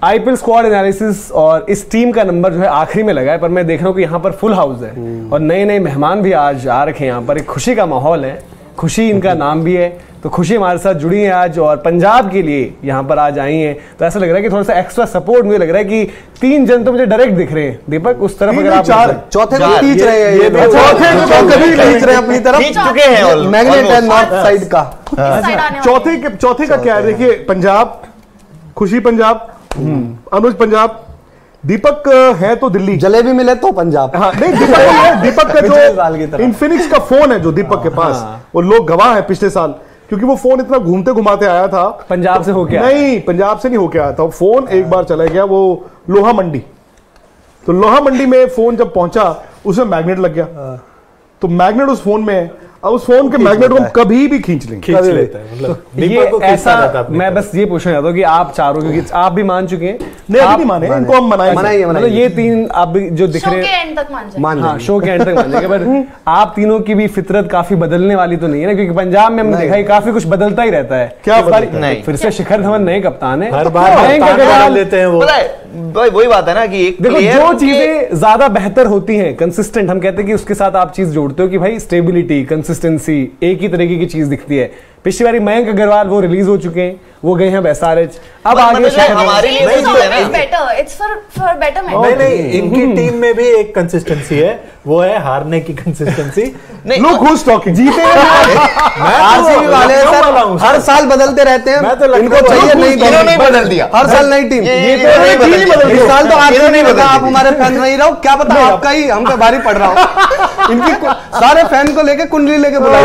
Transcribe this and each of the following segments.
IPL squad analysis और इस team का नंबर जो है आखिरी में लगा है, पर मैं देख रहा हूँ कि यहाँ पर फुल हाउस है और नए नए मेहमान भी आज आ रखे हैं। यहाँ पर एक खुशी का माहौल है, खुशी इनका नाम भी है, तो खुशी हमारे साथ जुड़ी है आज और पंजाब के लिए यहाँ पर आज आई हैं। तो ऐसा लग रहा है कि थोड़ा सा एक्स्ट्रा सपोर्ट मुझे लग रहा है कि 3 जन तो मुझे डायरेक्ट दिख रहे हैं। दीपक उस तरफ अगर आप चौथे को खींच रहे हैं, ये खींच रहे हैं अपनी तरफ, खींच चुके हैं, मैग्नेट है नॉर्थ साइड का। चौथे का क्या है, देखिए पंजाब, खुशी पंजाब, अनुज पंजाब, दीपक है तो दिल्ली, जलेबी मिले तो पंजाब। हाँ नहीं, दीपक का जो इन्फिनिक्स का फोन है जो दीपक के पास, वो लोग गवाह है पिछले साल, क्योंकि वो फोन इतना घूमते घुमाते आया था। पंजाब से होके नहीं, पंजाब से नहीं होके आया था वो फोन। एक बार चला गया वो लोहा मंडी, तो लोहा मंडी में फोन जब पहुंचा उसमें मैग्नेट लग गया, तो मैग्नेट उस फोन में है। अब उस फोन के मैग्नेट को हम कभी भी खींच लेते हैं। मतलब ये ऐसा, मैं बस ये पूछना चाहता हूँ कि आप चारों, क्योंकि आप भी मान चुके हैं, नहीं अभी नहीं माने, इनको हम मनाएंगे। मतलब ये 3 आप भी जो दिख रहे हैं, शो के एंड तक मान जाएंगे, पर आप तीनों की भी फितरत काफी बदलने वाली तो नहीं है ना, क्योंकि पंजाब में हमने देखा है काफी कुछ बदलता ही रहता है। क्या फिर से शिखर धवन नए कप्तान है, हर बार लेते हैं वो। वही बात है ना कि देखो जो चीजें ज्यादा बेहतर होती हैं, कंसिस्टेंट, हम कहते हैं कि उसके साथ आप चीज जोड़ते हो कि भाई स्टेबिलिटी, कंसिस्टेंसी, एक ही तरीके की चीज दिखती है। पिछली बारी मयंक अग्रवाल वो रिलीज हो चुके हैं, वो गए हैं एसआरएच, अब आगे हमारे लिए नहीं, इनकी टीम में भी एक कंसिस्टेंसी है, वो है हारने की कंसिस्टेंसी। लोग खुश टॉकिंग जीते आरसीबी वाले हर साल बदलते रहते हैं, इनको चाहिए नई टीम, नहीं बदल दिया हर साल नई टीम। इस साल तो आरसीबी ने कहा आप हमारे फैन नहीं रहो, क्या पता आपका ही हम पे भारी पड़ रहा हो। इनकी सारे फैन को लेके कुंडली लेके बुलाए।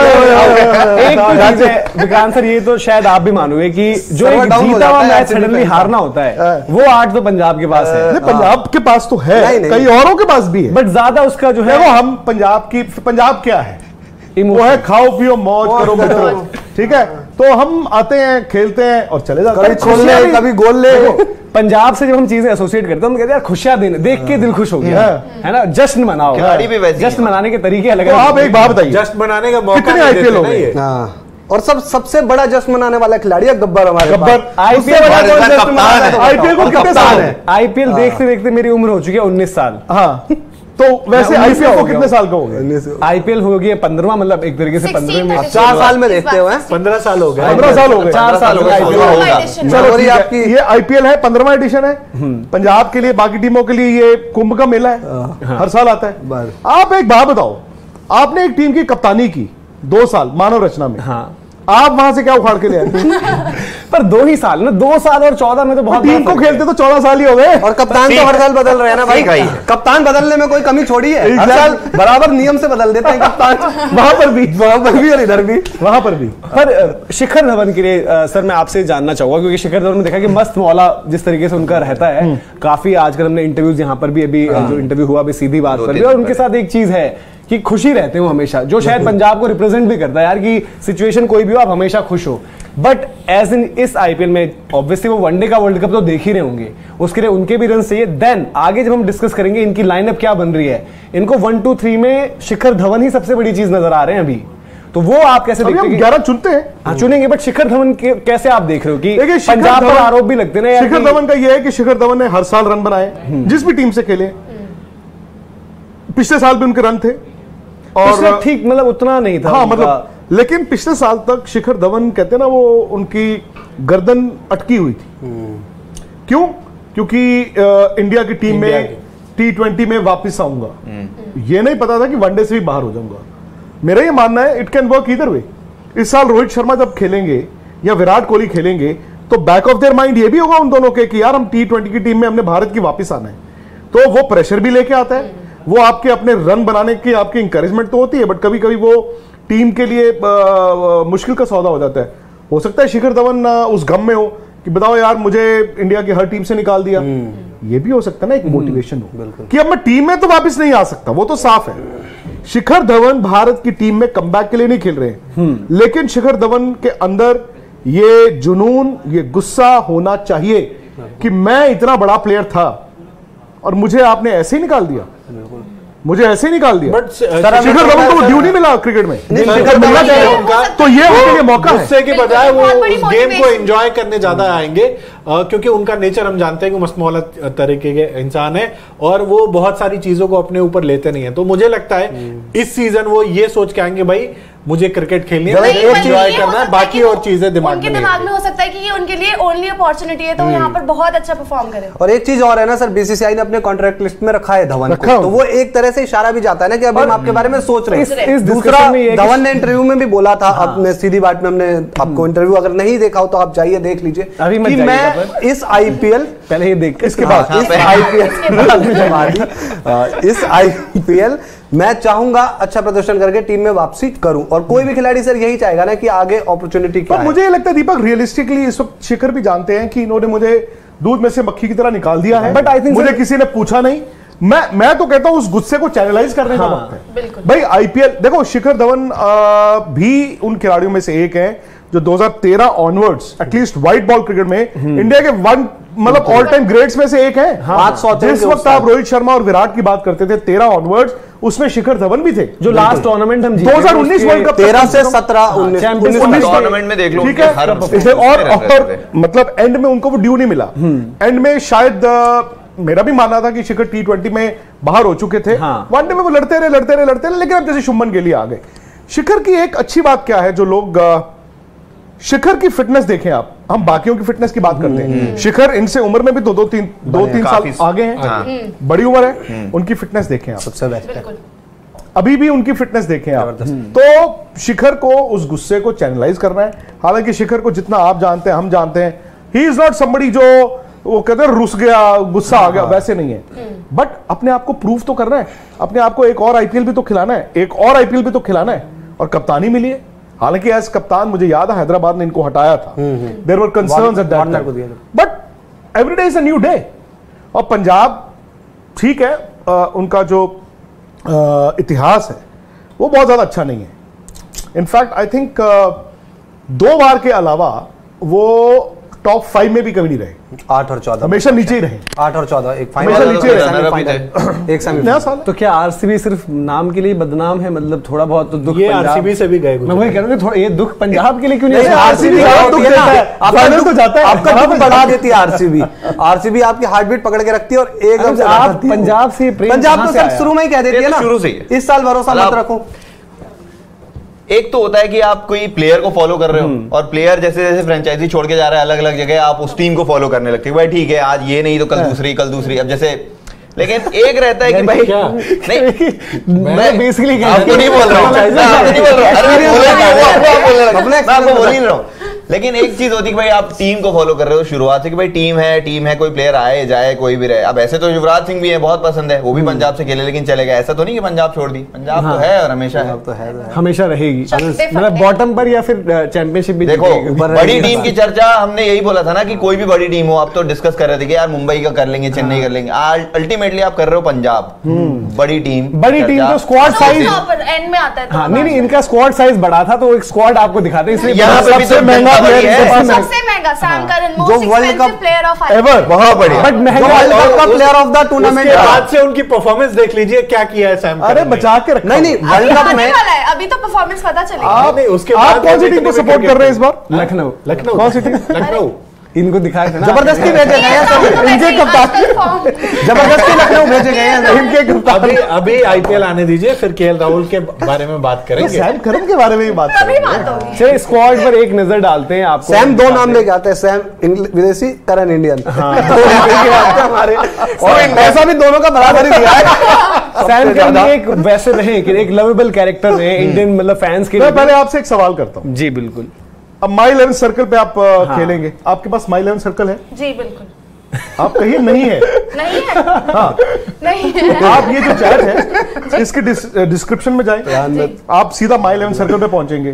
विक्रांत सर, ये तो शायद आप भी मानोगे कि जो एक जीता हुआ मैच सडनली हारना होता है, वो आर्ट तो पंजाब के पास है। पंजाब के पास तो है, कई औरों के पास भी है, बट ज्यादा उसका जो है वो हम पंजाब क्या है, वो है खाओ पियो मौज करो मित्रों, ठीक है। तो हम आते हैं, खेलते हैं और चले जाते हैं, कभी गोल ले। पंजाब से जब हम चीजें एसोसिएट करते हैं, हम कहते हैं यार खुशियां देख के दिल खुश हो गया, है ना, जश्न मनाओ। जश्न मनाने के तरीके अलग है। आप एक बात बताइए, जश्न मनाने का मौका कितने आईपीएल हो गए, और सबसे बड़ा जश्न मनाने वाला खिलाड़ी है गब्बर, हमारे आईपीएल को कितने साल है? आईपीएल देखते देखते मेरी उम्र हो चुकी है 19 साल। हाँ, तो वैसे आईपीएल को कितने साल का हो गया? आईपीएल हो गया 15वां, मतलब एक तरीके से 15वें में 4 साल में देखते हुए 15 साल हो गए, 15 साल हो गए, 4 साल हो गए। चलो आपकी ये आईपीएल है, 15वां एडिशन है पंजाब के लिए। बाकी टीमों के लिए ये कुंभ का मेला है, हर साल आता है। आप एक बात बताओ, आपने एक टीम की कप्तानी की 2 साल मानव रचना में, हाँ, आप वहां से क्या उखाड़ के ले आए? पर 2 ही साल ना, 2 साल और 14 में तो बहुत, टीम को खेलते तो 14 साल ही हो गए। और कप्तान तो हर साल बदल रहे हैं ना भाई, कप्तान बदलने में कोई कमी छोड़ी है, हर साल बराबर नियम से बदल देते हैं कप्तान, वहां पर भी और इधर भी, वहां पर भी। पर शिखर धवन के लिए सर मैं आपसे जानना चाहूंगा, क्योंकि शिखर धवन ने देखा कि मस्त मौला जिस तरीके से उनका रहता है, काफी आजकल हमने इंटरव्यूज यहाँ पर भी, अभी जो इंटरव्यू हुआ अभी सीधी बात पर भी, और उनके साथ एक चीज है कि खुशी रहते हो हमेशा, जो शायद पंजाब को रिप्रेजेंट भी करता है यार, कि सिचुएशन कोई भी हो आप हमेशा खुश हो। बट एज इन इस आईपीएल में ऑब्वियसली वो वनडे का वर्ल्ड कप तो देख ही रहे होंगे, उसके लिए उनके भी रन चाहिए। देन आगे जब हम डिस्कस करेंगे इनकी लाइनअप क्या बन रही है, इनको 1, 2, 3 में शिखर धवन ही सबसे बड़ी चीज नजर आ रहे हैं अभी, तो वो आप कैसे देखते हैं? 11 चुनते हैं, हाँ चुनेंगे, बट शिखर धवन कैसे आप देख रहे हो कि पंजाब पर आरोप भी लगते हैं? शिखर धवन का ये है कि शिखर धवन ने हर साल रन बनाए, जिस भी टीम से खेले। पिछले साल भी उनके रन थे और ठीक, मतलब उतना नहीं था, हाँ मतलब, लेकिन पिछले साल तक शिखर धवन कहते हैं ना, वो उनकी गर्दन अटकी हुई थी। क्यों? क्योंकि इंडिया की टीम में T20 में वापस आऊंगा, ये नहीं पता था कि वनडे से भी बाहर हो जाऊंगा। मेरा ये मानना है it can work either way. इस साल रोहित शर्मा जब खेलेंगे या विराट कोहली खेलेंगे, तो बैक ऑफ देयर माइंड ये भी होगा उन दोनों के कि यार हम T20 की टीम में हमने भारत की वापस आना है, तो वो प्रेशर भी लेके आता है, वो आपके अपने रन बनाने की आपकी इंकरेजमेंट तो होती है, बट कभी कभी वो टीम के लिए मुश्किल का सौदा हो जाता है। हो सकता है शिखर धवन उस गम में हो कि बताओ यार मुझे इंडिया की हर टीम से निकाल दिया, ये भी हो सकता है ना, एक मोटिवेशन हो कि अब मैं टीम में तो वापस नहीं आ सकता, वो तो साफ है। शिखर धवन भारत की टीम में कमबैक के लिए नहीं खेल रहे हैं, लेकिन शिखर धवन के अंदर ये जुनून, ये गुस्सा होना चाहिए कि मैं इतना बड़ा प्लेयर था और मुझे आपने ऐसे ही निकाल दिया। मुझे ऐसे ही निकाल दिया। बट शिखर धवन को ड्यू नहीं मिला क्रिकेट में, शिखर मिलना चाहिए उनका, तो ये उनके लिए मौका है। गुस्से की बजाय वो उस गेम को एंजॉय करने ज्यादा आएंगे, क्योंकि उनका नेचर हम जानते हैं कि मस्तमौला तरीके के इंसान है और वो बहुत सारी चीजों को अपने ऊपर लेते नहीं है। तो मुझे लगता है इस सीजन वो ये सोच के आएंगे, भाई मुझे क्रिकेट खेलनी है, एंजॉय करना है, बाकी और चीजें दिमाग में हो सकता है कि ये उनके लिए ओनली अपॉर्चुनिटी है, तो यहाँ पर बहुत अच्छा परफॉर्म करे। और एक चीज और है ना सर, बीसीसीआई ने अपने कॉन्ट्रैक्ट लिस्ट में रखा है धवन को, तो वो एक तरह से इशारा भी जाता है ना कि अभी हम आपके बारे में सोच रहे हैं। दूसरा, धवन ने इंटरव्यू में भी बोला था, अपने सीधी बात में हमने आपको इंटरव्यू अगर नहीं देखा हो तो आप जाइए देख लीजिए कि मैं इस आईपीएल पहले ही देख इसके बाद इस आईपीएल मैं चाहूंगा अच्छा प्रदर्शन करके टीम में वापसी करूं, और कोई भी खिलाड़ी सर यही चाहेगा ना कि आगे अपॉर्चुनिटी क्या है। मुझे ये लगता है दीपक, रियलिस्टिकली इस वक्त शिखर भी जानते हैं कि इन्होंने मुझे दूध में से मक्खी की तरह निकाल दिया है, बट आई थिंक मुझे किसी ने पूछा नहीं। मैं तो कहता हूं उस गुस्से को चैनलाइज करने का वक्त है। भाई आईपीएल देखो, शिखर धवन भी उन खिलाड़ियों में से एक है जो 2013 onwards at least white ball cricket में इंडिया के मतलब ऑल टाइम ग्रेट्स में से एक है। जिस वक्त आप रोहित शर्मा और विराट की बात करते थे 13 ऑनवर्ड्स, उसमें शिखर धवन भी थे। जो लास्ट टूर्नामेंट हम 2019 वर्ल्ड कप 13 से 17 19 टूर्नामेंट में देख लो, ठीक है। और मतलब एंड में उनको वो ड्यू नहीं मिला। एंड में शायद मेरा भी मानना था कि शिखर T20 में बाहर हो चुके थे, वनडे में वो लड़ते रहे, लेकिन अब जैसे शुभमन गिल आ गए। शिखर की एक अच्छी बात क्या है, जो लोग शिखर की फिटनेस देखें आप, हम बाकियों की फिटनेस की बात करते हैं, शिखर इनसे उम्र में भी दो तीन साल आगे हैं, बड़ी उम्र है, उनकी फिटनेस देखें आप, सबसे बेस्ट है अभी भी उनकी फिटनेस देखें आप। तो शिखर को उस गुस्से को चैनलाइज करना है। हालांकि शिखर को जितना आप जानते हैं, हम जानते हैं, ही इज नॉट समबडी जो वो कहते हैं रुस गया, गुस्सा आ गया, वैसे नहीं है। बट अपने आप को प्रूव तो करना है, अपने आप को एक और आईपीएल भी तो खिलाना है, एक और आईपीएल भी तो खिलाना है, और कप्तानी मिली है। हालांकि एज कप्तान मुझे याद है हैदराबाद ने इनको हटाया था, there were concerns at that time, but every day is a new day. और पंजाब ठीक है, उनका जो इतिहास है वो बहुत ज्यादा अच्छा नहीं है। इनफैक्ट आई थिंक 2 बार के अलावा वो टॉप 5 में भी कभी नहीं रहे, 8 और 14 हमेशा नीचे ही रहे, 8 और 14 एक हमेशा फाइनल नीचे रहे, एक सेमीफाइनल। नया साल तो क्या आरसीबी सिर्फ नाम के लिए बदनाम है? मतलब थोड़ा बहुत तो दुख ये पंजाब, आरसीबी से भी गए, मैं वही कह रहा हूं कि थोड़ा ये दुख पंजाब के लिए क्यों नहीं? आरसीबी दुख देता है, फाइनल तो जाता है, आपका दुख बढ़ा देती है आरसीबी आपकी हार्ट बीट पकड़ के रखती है और एकदम आप पंजाब से पंजाब तो सब शुरू में ही कह देती है ना, शुरू से ही इस साल भरोसा मत रखो। एक तो होता है कि आप कोई प्लेयर को फॉलो कर रहे हो, और प्लेयर जैसे जैसे फ्रेंचाइजी छोड़ के जा रहा है अलग अलग जगह, आप उस टीम को फॉलो करने लगते हो। भाई ठीक है, आज ये नहीं तो कल दूसरी, अब जैसे, लेकिन एक रहता है कि भाई नहीं, मैं बेसिकली आपको नहीं बोल रहा हूँ, बोल ही रहा हूँ, लेकिन एक चीज होती है कि भाई आप टीम को फॉलो कर रहे हो शुरुआत से, कि भाई टीम है, कोई प्लेयर आए जाए कोई भी रहे। अब ऐसे तो युवराज सिंह भी है, बहुत पसंद है, वो भी पंजाब से खेले लेकिन चले गए, ऐसा तो नहीं कि पंजाब छोड़ दी, पंजाब तो है और हमेशा है, तो है, हमेशा रहेगी, मतलब बॉटम पर या फिर चैंपियनशिप भी। देखो बड़ी टीम की चर्चा हमने यही बोला था ना कि कोई भी बड़ी टीम हो, आप तो डिस्कस कर रहे थे कि यार मुंबई का कर लेंगे, चेन्नई कर लेंगे, अल्टीमेटली आप कर रहे हो पंजाब, बड़ी टीम तो स्क्वाड साइज एंड में आता है। नहीं, इनका स्क्वाड साइज बड़ा था तो एक स्क्वाड आपको दिखाते हैं, इसलिए यहाँ पे भी सबसे महंगा सबसे महंगा सैम करन, जो world cup player of ever, बहुत बढ़िया, बट महंगा वर्ल्ड कप का प्लेयर ऑफ द टूर्नामेंट। बाद से उनकी परफॉर्मेंस देख लीजिए क्या किया है सैम। अरे बचा के रखा। नहीं वर्ल्ड कप में अभी तो परफॉर्मेंस पता चलेगा। आप कौन सी टीम को सपोर्ट कर रहे हैं इस बार? लखनऊ कौन सी टीम? लखनऊ इनको दिखाया था ना, जबरदस्ती भेजे गए हैं इनके कप्तान, जबरदस्ती लखनऊ भेजे गए हैं इनके कप्तान। अभी आईपीएल आने दीजिए, फिर केएल राहुल के बारे में बात करेंगे, सैम करन के बारे में भी बात करेंगे। चलिए स्क्वाड पर एक नजर डालते हैं आपको। सैम 2 नाम लेके आते हैं, सैम विदेशी, करन इंडियन, हमारे, और ऐसा भी दोनों का बराबर ही दिया है। सैम करन एक वैसे रहे कि एक लवेबल कैरेक्टर रहे इंडियन मतलब फैंस के लिए। मैं पहले आपसे एक सवाल करता हूँ। जी बिल्कुल। अब माई 11 सर्कल पे आप खेलेंगे, आपके पास माई 11 सर्कल है? जी बिल्कुल। आप कहिए नहीं है। नहीं है। हाँ नहीं है। आप ये जो चैट है इसके डिस्क्रिप्शन में जाएं, आप सीधा माई 11 सर्कल पे पहुंचेंगे,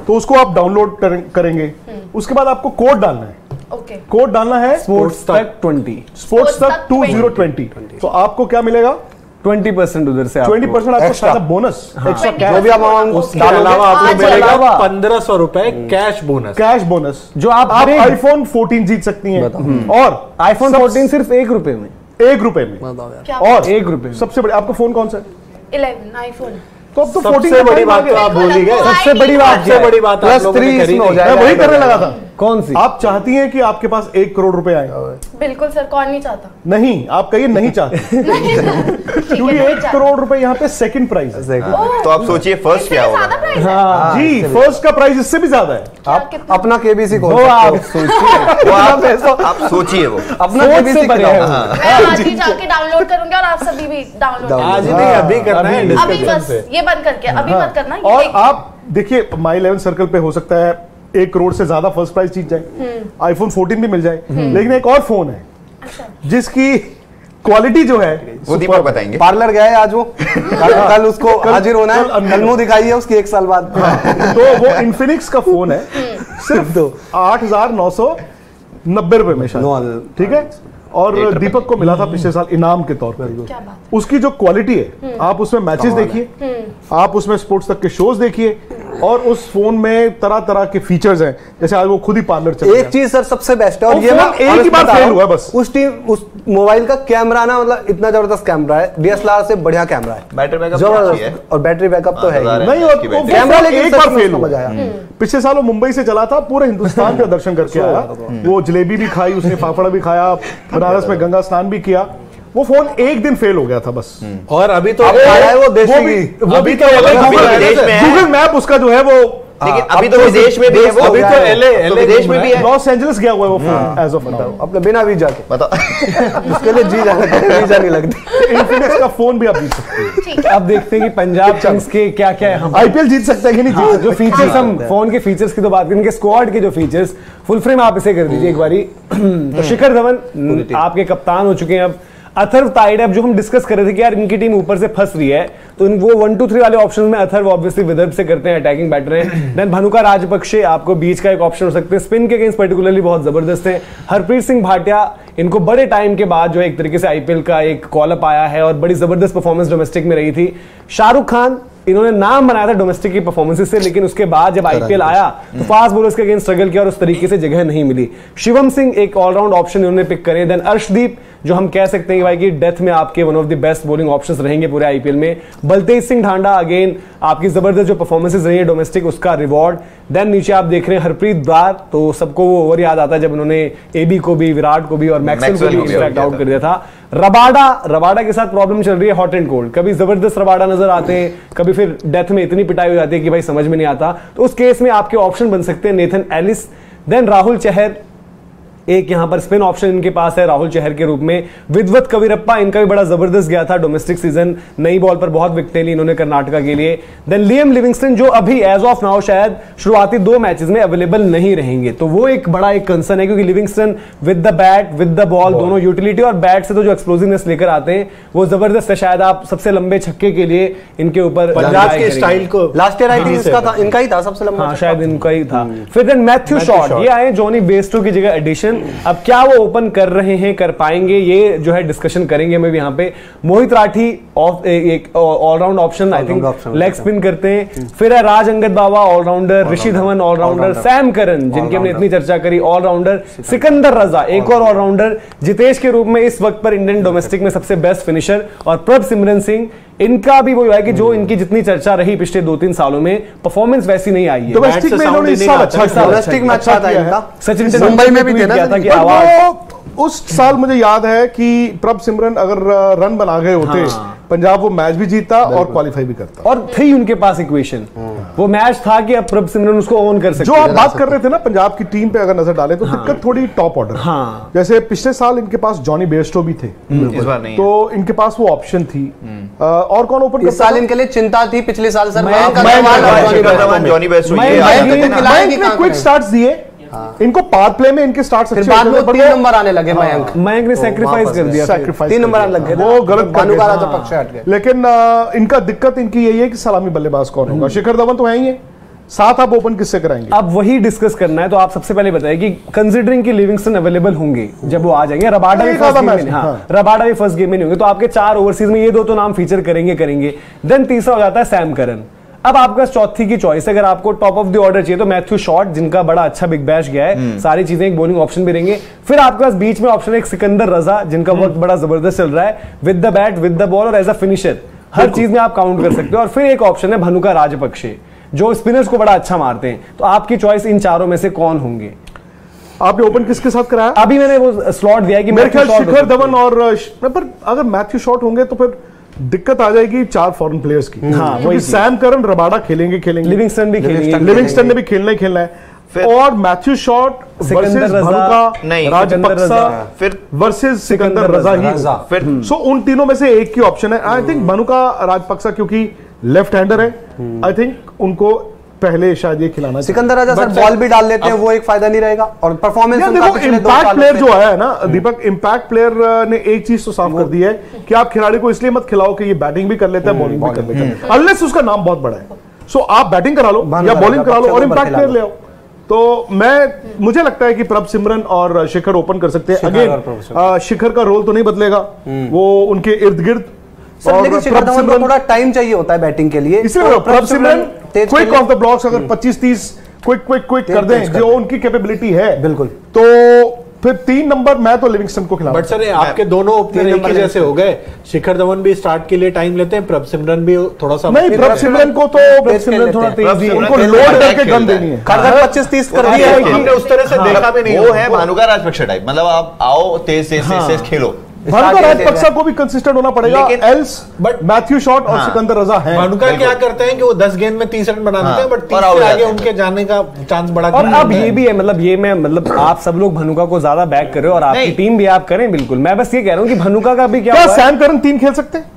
तो उसको आप डाउनलोड करेंगे, उसके बाद आपको कोड डालना है। ओके। कोड डालना है स्पोर्ट्स तक 20, स्पोर्ट्स तक 2020। तो आपको क्या मिलेगा? 20% उधर से 20% आपको शायद बोनस एक्स्ट्रा कैश, जो भी आप उसके अलावा आपको मिलेगा 1500 रुपए कैश बोनस, जो आप आईफोन 14 जीत सकती हैं। और आईफोन 14 सिर्फ 1 रुपए में, 1 रुपए में, क्या? और 1 रुपए में। सबसे बड़े, आपका फोन कौन सा है? 11 आईफोन। तो अब तो सबसे बड़ी बात तो आप भूल ही गए। सबसे बड़ी बात +3 इसमें हो जाएगा। मैं वही करने लगा था। कौन सी? आप चाहती हैं कि आपके पास 1 करोड़ रुपए आए? बिल्कुल सर, कौन नहीं चाहता। नहीं, आप कहिए नहीं चाहते, क्योंकि 1 करोड़ रुपए यहाँ पे सेकंड प्राइस है। तो आप सोचिए फर्स्ट क्या होगा। जी, फर्स्ट का प्राइस इससे भी ज्यादा है। आप अपना केबीसी खोल आप आप सोचिए वो अपना केबीसी मैं आज ही जाके डाउनलोड करूंगी और आप सभी भी डाउनलोड आज नहीं, अभी करना है, अभी बस ये बंद करके अभी मत करना। और आप देखिए माई 11 सर्कल पे हो सकता है 1 करोड़ से ज्यादा फर्स्ट प्राइज जीत जाए, आईफोन 14 भी मिल जाए, लेकिन एक और फोन है जिसकी क्वालिटी जो है वो दीपक बताएंगे। पार्लर गया है आज वो, कल उसको हाजिर होना है, कल मुंह दिखाई है उसकी 1 साल बाद। तो वो इन्फिनिक्स का फोन है, सिर्फ 8,990 रुपए में शायद, ठीक है। और दीपक को मिला था पिछले साल इनाम के तौर पर। उसकी जो क्वालिटी है, आप उसमें मैचेस देखिए, आप उसमें स्पोर्ट्स तक के शोज देखिए, और उस फोन में तरह तरह के फीचर्स हैं, जैसे आज वो खुद ही पार्लर चल रहा है। एक चीज सर सबसे बेस्ट है, और ये फोन एक ही बार फेल हुआ बस। उस मोबाइल का कैमरा ना, मतलब इतना जबरदस्त कैमरा है, DSLR से बढ़िया कैमरा है, बैटरी बैकअप जबरदस्त, और बैटरी बैकअप तो है नहीं, और कैमरा लेकिन एक बार फेल हुआ। पिछले साल वो मुंबई से चला था, पूरे हिंदुस्तान का दर्शन करके आया, वो जलेबी भी खाई उसने, फाफड़ा भी खाया, बनारस में गंगा स्नान भी किया। वो फोन एक दिन फेल हो गया था बस। और अभी तो वो देश अभी तो गूगल मैप उसका जो है वो, लेकिन अभी तो विदेश में भी है वो, अभी तो एलए विदेश में भी है, लॉस एंजलिस गया हुआ है वो फोन एज ऑफ नाउ, अपने बिना वीजा के। बताओ उसके लिए वीजा नहीं लगती। इन्फिनिक्स का फोन भी आप जीत सकते हैं। अब देखते हैं कि पंजाब किंग्स के क्या क्या है। हम आईपीएल जीत सकते हैं कि नहीं जीत सकते? जो फीचर्स, हम फोन के फीचर्स की तो बात करेंगे, स्क्वाड के जो फीचर्स, फुल फ्रेम आप इसे कर दीजिए एक बारी। तो शिखर धवन आपके कप्तान हो चुके हैं अब। अथर्व ताइड, अब जो हम डिस्कस कर रहे थे कि यार इनकी टीम ऊपर से फंस रही है, तो वो 1 2 3 वाले ऑप्शन में अथर्व ऑब्वियसली विदर्भ से करते हैं, अटैकिंग बैटर हैं। देन भनुका राजपक्षे आपको बीच का एक ऑप्शन हो सकते हैं, स्पिन के अगेंस्ट पर्टिकुलरली बहुत जबरदस्त है। हरप्रीत सिंह भाटिया, इनको बड़े टाइम के बाद जो एक तरीके से आईपीएल का एक कॉल अप आया है और बड़ी जबरदस्त परफॉर्मेंस डोमेस्टिक में रही थी। शाहरुख खान, इन्होंने नाम बनाया था डोमेस्टिक की परफॉर्मेंसेस से, लेकिन उसके बाद जब आईपीएल आया तो फास्ट बॉलर्स के अगेंस्ट स्ट्रगल किया और उस तरीके से जगह नहीं मिली। शिवम सिंह एक ऑलराउंड ऑप्शन इन्होंने पिक करे। देन अर्शदीप, जो हम कह सकते हैं कि भाई कि डेथ में आपके one of the best bowling options रहेंगे पूरे आईपीएल में। बलतेज सिंह ढांडा, अगेन आपकी जबरदस्त जो परफॉर्मेंसेस रही है डोमेस्टिक, उसका रिवॉर्ड। देन नीचे आप देख रहे हैं हरप्रीत ब्रार, तो सबको वो ओवर याद आता है जब उन्होंने एबी को भी, विराट को भी और मैक्सवेल को भी इंटरैक्ट आउट कर दिया था। रबाडा के साथ प्रॉब्लम चल रही है, हॉट एंड कोल्ड, कभी जबरदस्त रबाडा नजर आते हैं, कभी फिर डेथ में इतनी पिटाई हो जाती है कि भाई समझ में नहीं आता। तो उस केस में आपके ऑप्शन बन सकते हैं Nathan Ellis. Then Rahul Chahar, एक यहां पर स्पिन ऑप्शन इनके पास है राहुल चहर के रूप में। विद्वत कविरप्पा, इनका भी बड़ा जबरदस्त गया था डोमेस्टिक सीजन, नई बॉल पर बहुत विकेटें ली इन्होंने कर्नाटका के लिए। देन लियम लिविंगस्टन, जो अभी एज ऑफ नाउ शायद शुरुआती 2 मैचेस में अवेलेबल नहीं रहेंगे, तो वो एक बड़ा एक कंसर्न है, क्योंकि Livingstone with the bat with the ball दोनों यूटिलिटी और बैट से तो जो एक्सप्लोसिवनेस लेकर आते हैं वो जबरदस्त है। शायद आप सबसे लंबे छक्के के लिए इनके ऊपर पंजाब के स्टाइल को लास्ट ईयर आई थिंक इसका था, इनका ही था सबसे लंबा, शायद इनका ही था। फिर देन मैथ्यू शॉट, ये आए जॉनी बेस्टो की जगह एडिशन। अब क्या वो ओपन कर रहे हैं, कर पाएंगे, ये जो है डिस्कशन करेंगे हम यहाँ पे। मोहित राठी एक allround option, I think leg spin करते हैं। फिर है Raj Angad Bawa allrounder, Rishi Dhawan allrounder, Sam Curran जिनकी हमने इतनी चर्चा करी ऑलराउंडर, सिकंदर रजा एक और ऑलराउंडर, जितेश के रूप में इस वक्त पर इंडियन डोमेस्टिक में सबसे बेस्ट फिनिशर, और प्रभ सिमरन सिंह, इनका भी वो है कि जो इनकी जितनी चर्चा रही पिछले 2-3 सालों में, परफॉर्मेंस वैसी नहीं आई है। डोमेस्टिक में इन्होंने इस साल अच्छा किया, डोमेस्टिक में अच्छा था इनका। सचिन मुंबई में भी था कि आवाज, उस साल मुझे याद है कि प्रभ सिमरन अगर रन बना गए होते, पंजाब वो मैच भी जीता और क्वालिफाई भी करता, और थी उनके पास इक्वेशन, वो मैच था कि अब प्रभ सिमरन उसको ओन कर सकते। जो आप बात कर रहे थे ना पंजाब की टीम पे अगर नजर डालें तो दिक्कत थोड़ी टॉप ऑर्डर, जैसे पिछले साल इनके पास जॉनी बेयरस्टो भी थे, इस बार नहीं, तो इनके पास वो ऑप्शन थी। और कौन ओपन इस साल इनके लिए चिंता थी, पिछले साल sir Jonny Bairstow quick starts दिए इनको, पावर प्ले में इनके स्टार्ट्स अच्छे बाद में 3 नंबर आने लगे। मयंक ने सैक्रिफाइस कर दिया, 3 नंबर आने लगे, वो गलत पक्ष हट गए। लेकिन इनका दिक्कत इनकी यही है कि सलामी बल्लेबाज कौन होगा। शिखर धवन तो है ही है, साथ आप ओपन किससे कराएंगे? अब वही डिस्कस करना है। तो आप सबसे पहले बताइए कि कंसीडरिंग कि लिविंगस्टन अवेलेबल होंगे जब वो आ जाएंगे, रबाडा भी फर्स्ट गेम में, रबाडा भी फर्स्ट गेम में नहीं होंगे, तो आपके 4 ओवरसीज में ये 2 तो नाम फीचर करेंगे। देन तीसरा हो जाता है सैम करन। अब आपका चौथी की चॉइस, अगर आपको टॉप ऑफ द ऑर्डर चाहिए तो मैथ्यू शॉट, जिनका बड़ा अच्छा बिग बैश गया है, सारी चीजें एक बॉलिंग ऑप्शन भी रहेंगे। फिर आपके पास बीच में ऑप्शन है एक सिकंदर रजा, जिनका वक्त बड़ा जबरदस्त चल रहा है, with the bat with the ball और एज अ फिनिशर। हर चीज में आप काउंट कर सकते हो। और फिर एक ऑप्शन है भनुका राजपक्षे, जो स्पिनर्स को बड़ा अच्छा मारते हैं। तो आपकी चॉइस इन चारों में से कौन होंगे? आपने ओपन किसके साथ कराया? अभी मैंने वो स्लॉट दिया कि मेरे ख्याल शिखर धवन और पर अगर मैथ्यू शॉट होंगे तो फिर दिक्कत आ जाएगी 4 फॉरेन प्लेयर्स की। हाँ, वही सैम करन, रबाडा खेलेंगे, लिविंगस्टन भी खेलेंगे, लिविंगस्टन ने भी खेलना ही खेलना है। और Matthew Short versus Bhanuka Rajapaksa फिर वर्सेस सिकंदर रजा ही फिर। सो उन तीनों में से एक की ऑप्शन है। आई थिंक भनुका राजपक्सा क्योंकि लेफ्ट हैंडर है, आई थिंक उनको पहले शायद ये खिलाना। सिकंदर राजा सर बॉल भी डाल लेते हैं, वो एक फायदा नहीं रहेगा। और परफॉर्मेंस इम्पैक्ट प्लेयर जो है ना दीपक, इम्पैक्ट प्लेयर ने एक चीज तो साफ कर दी है कि आप खिलाड़ी को इसलिए मत खिलाओ कि ये बैटिंग भी कर लेता है, बॉलिंग भी कर लेता है, अनलेस उसका नाम बहुत बड़ा है। सो आप बैटिंग करा लो या बॉलिंग करा लो और इम्पैक्ट प्लेयर ले आओ। तो मुझे लगता है कि प्रभ सिमरन और शिखर ओपन कर सकते हैं। अगेन शिखर का रोल तो नहीं बदलेगा, वो उनके इर्द गिर्द। लेकिन शिखर धवन को थोड़ा टाइम चाहिए होता है बैटिंग के लिए, इसलिए प्रभ सिमरन क्विक ऑफ द ब्लॉक्स अगर 25-30 क्विक कर दें जो उनकी कैपेबिलिटी है, बिल्कुल, तो फिर 3 नंबर मैं तो लिविंगस्टन को खिलाऊंगा। बट सर आपके दोनों ओपनर एक ही जैसे हो गए। शिखर धवन भी स्टार्ट के लिए टाइम लेते हैं, प्रभ सिमरन भी थोड़ा सा नहीं, प्रभ सिमरन को तो थोड़ा तेजी, उनको लोड करके गन देनी है। 25-30 कर दिया है, हमने उस तरह से देखा भी नहीं। वो है भानुका राजपक्षे टाइप, मतलब आप आओ तेज खेलो। भानुका राजपक्सा को भी कंसिस्टेंट होना पड़ेगा, एल्स बट मैथ्यू शॉट और सिकंदर रजा हैं। भानुका क्या करते हैं कि वो 10 गेंद में 30 रन बना देते हैं, बट 30 से आगे उनके जाने का चांस बड़ा। और अब ये भी है, मतलब आप सब लोग भनुका को ज्यादा बैक कर रहे हो और आपकी टीम भी आप करें, बिल्कुल। मैं बस ये कह रहा हूँ कि भनुका का भी क्या सैम करन 3 खेल सकते हैं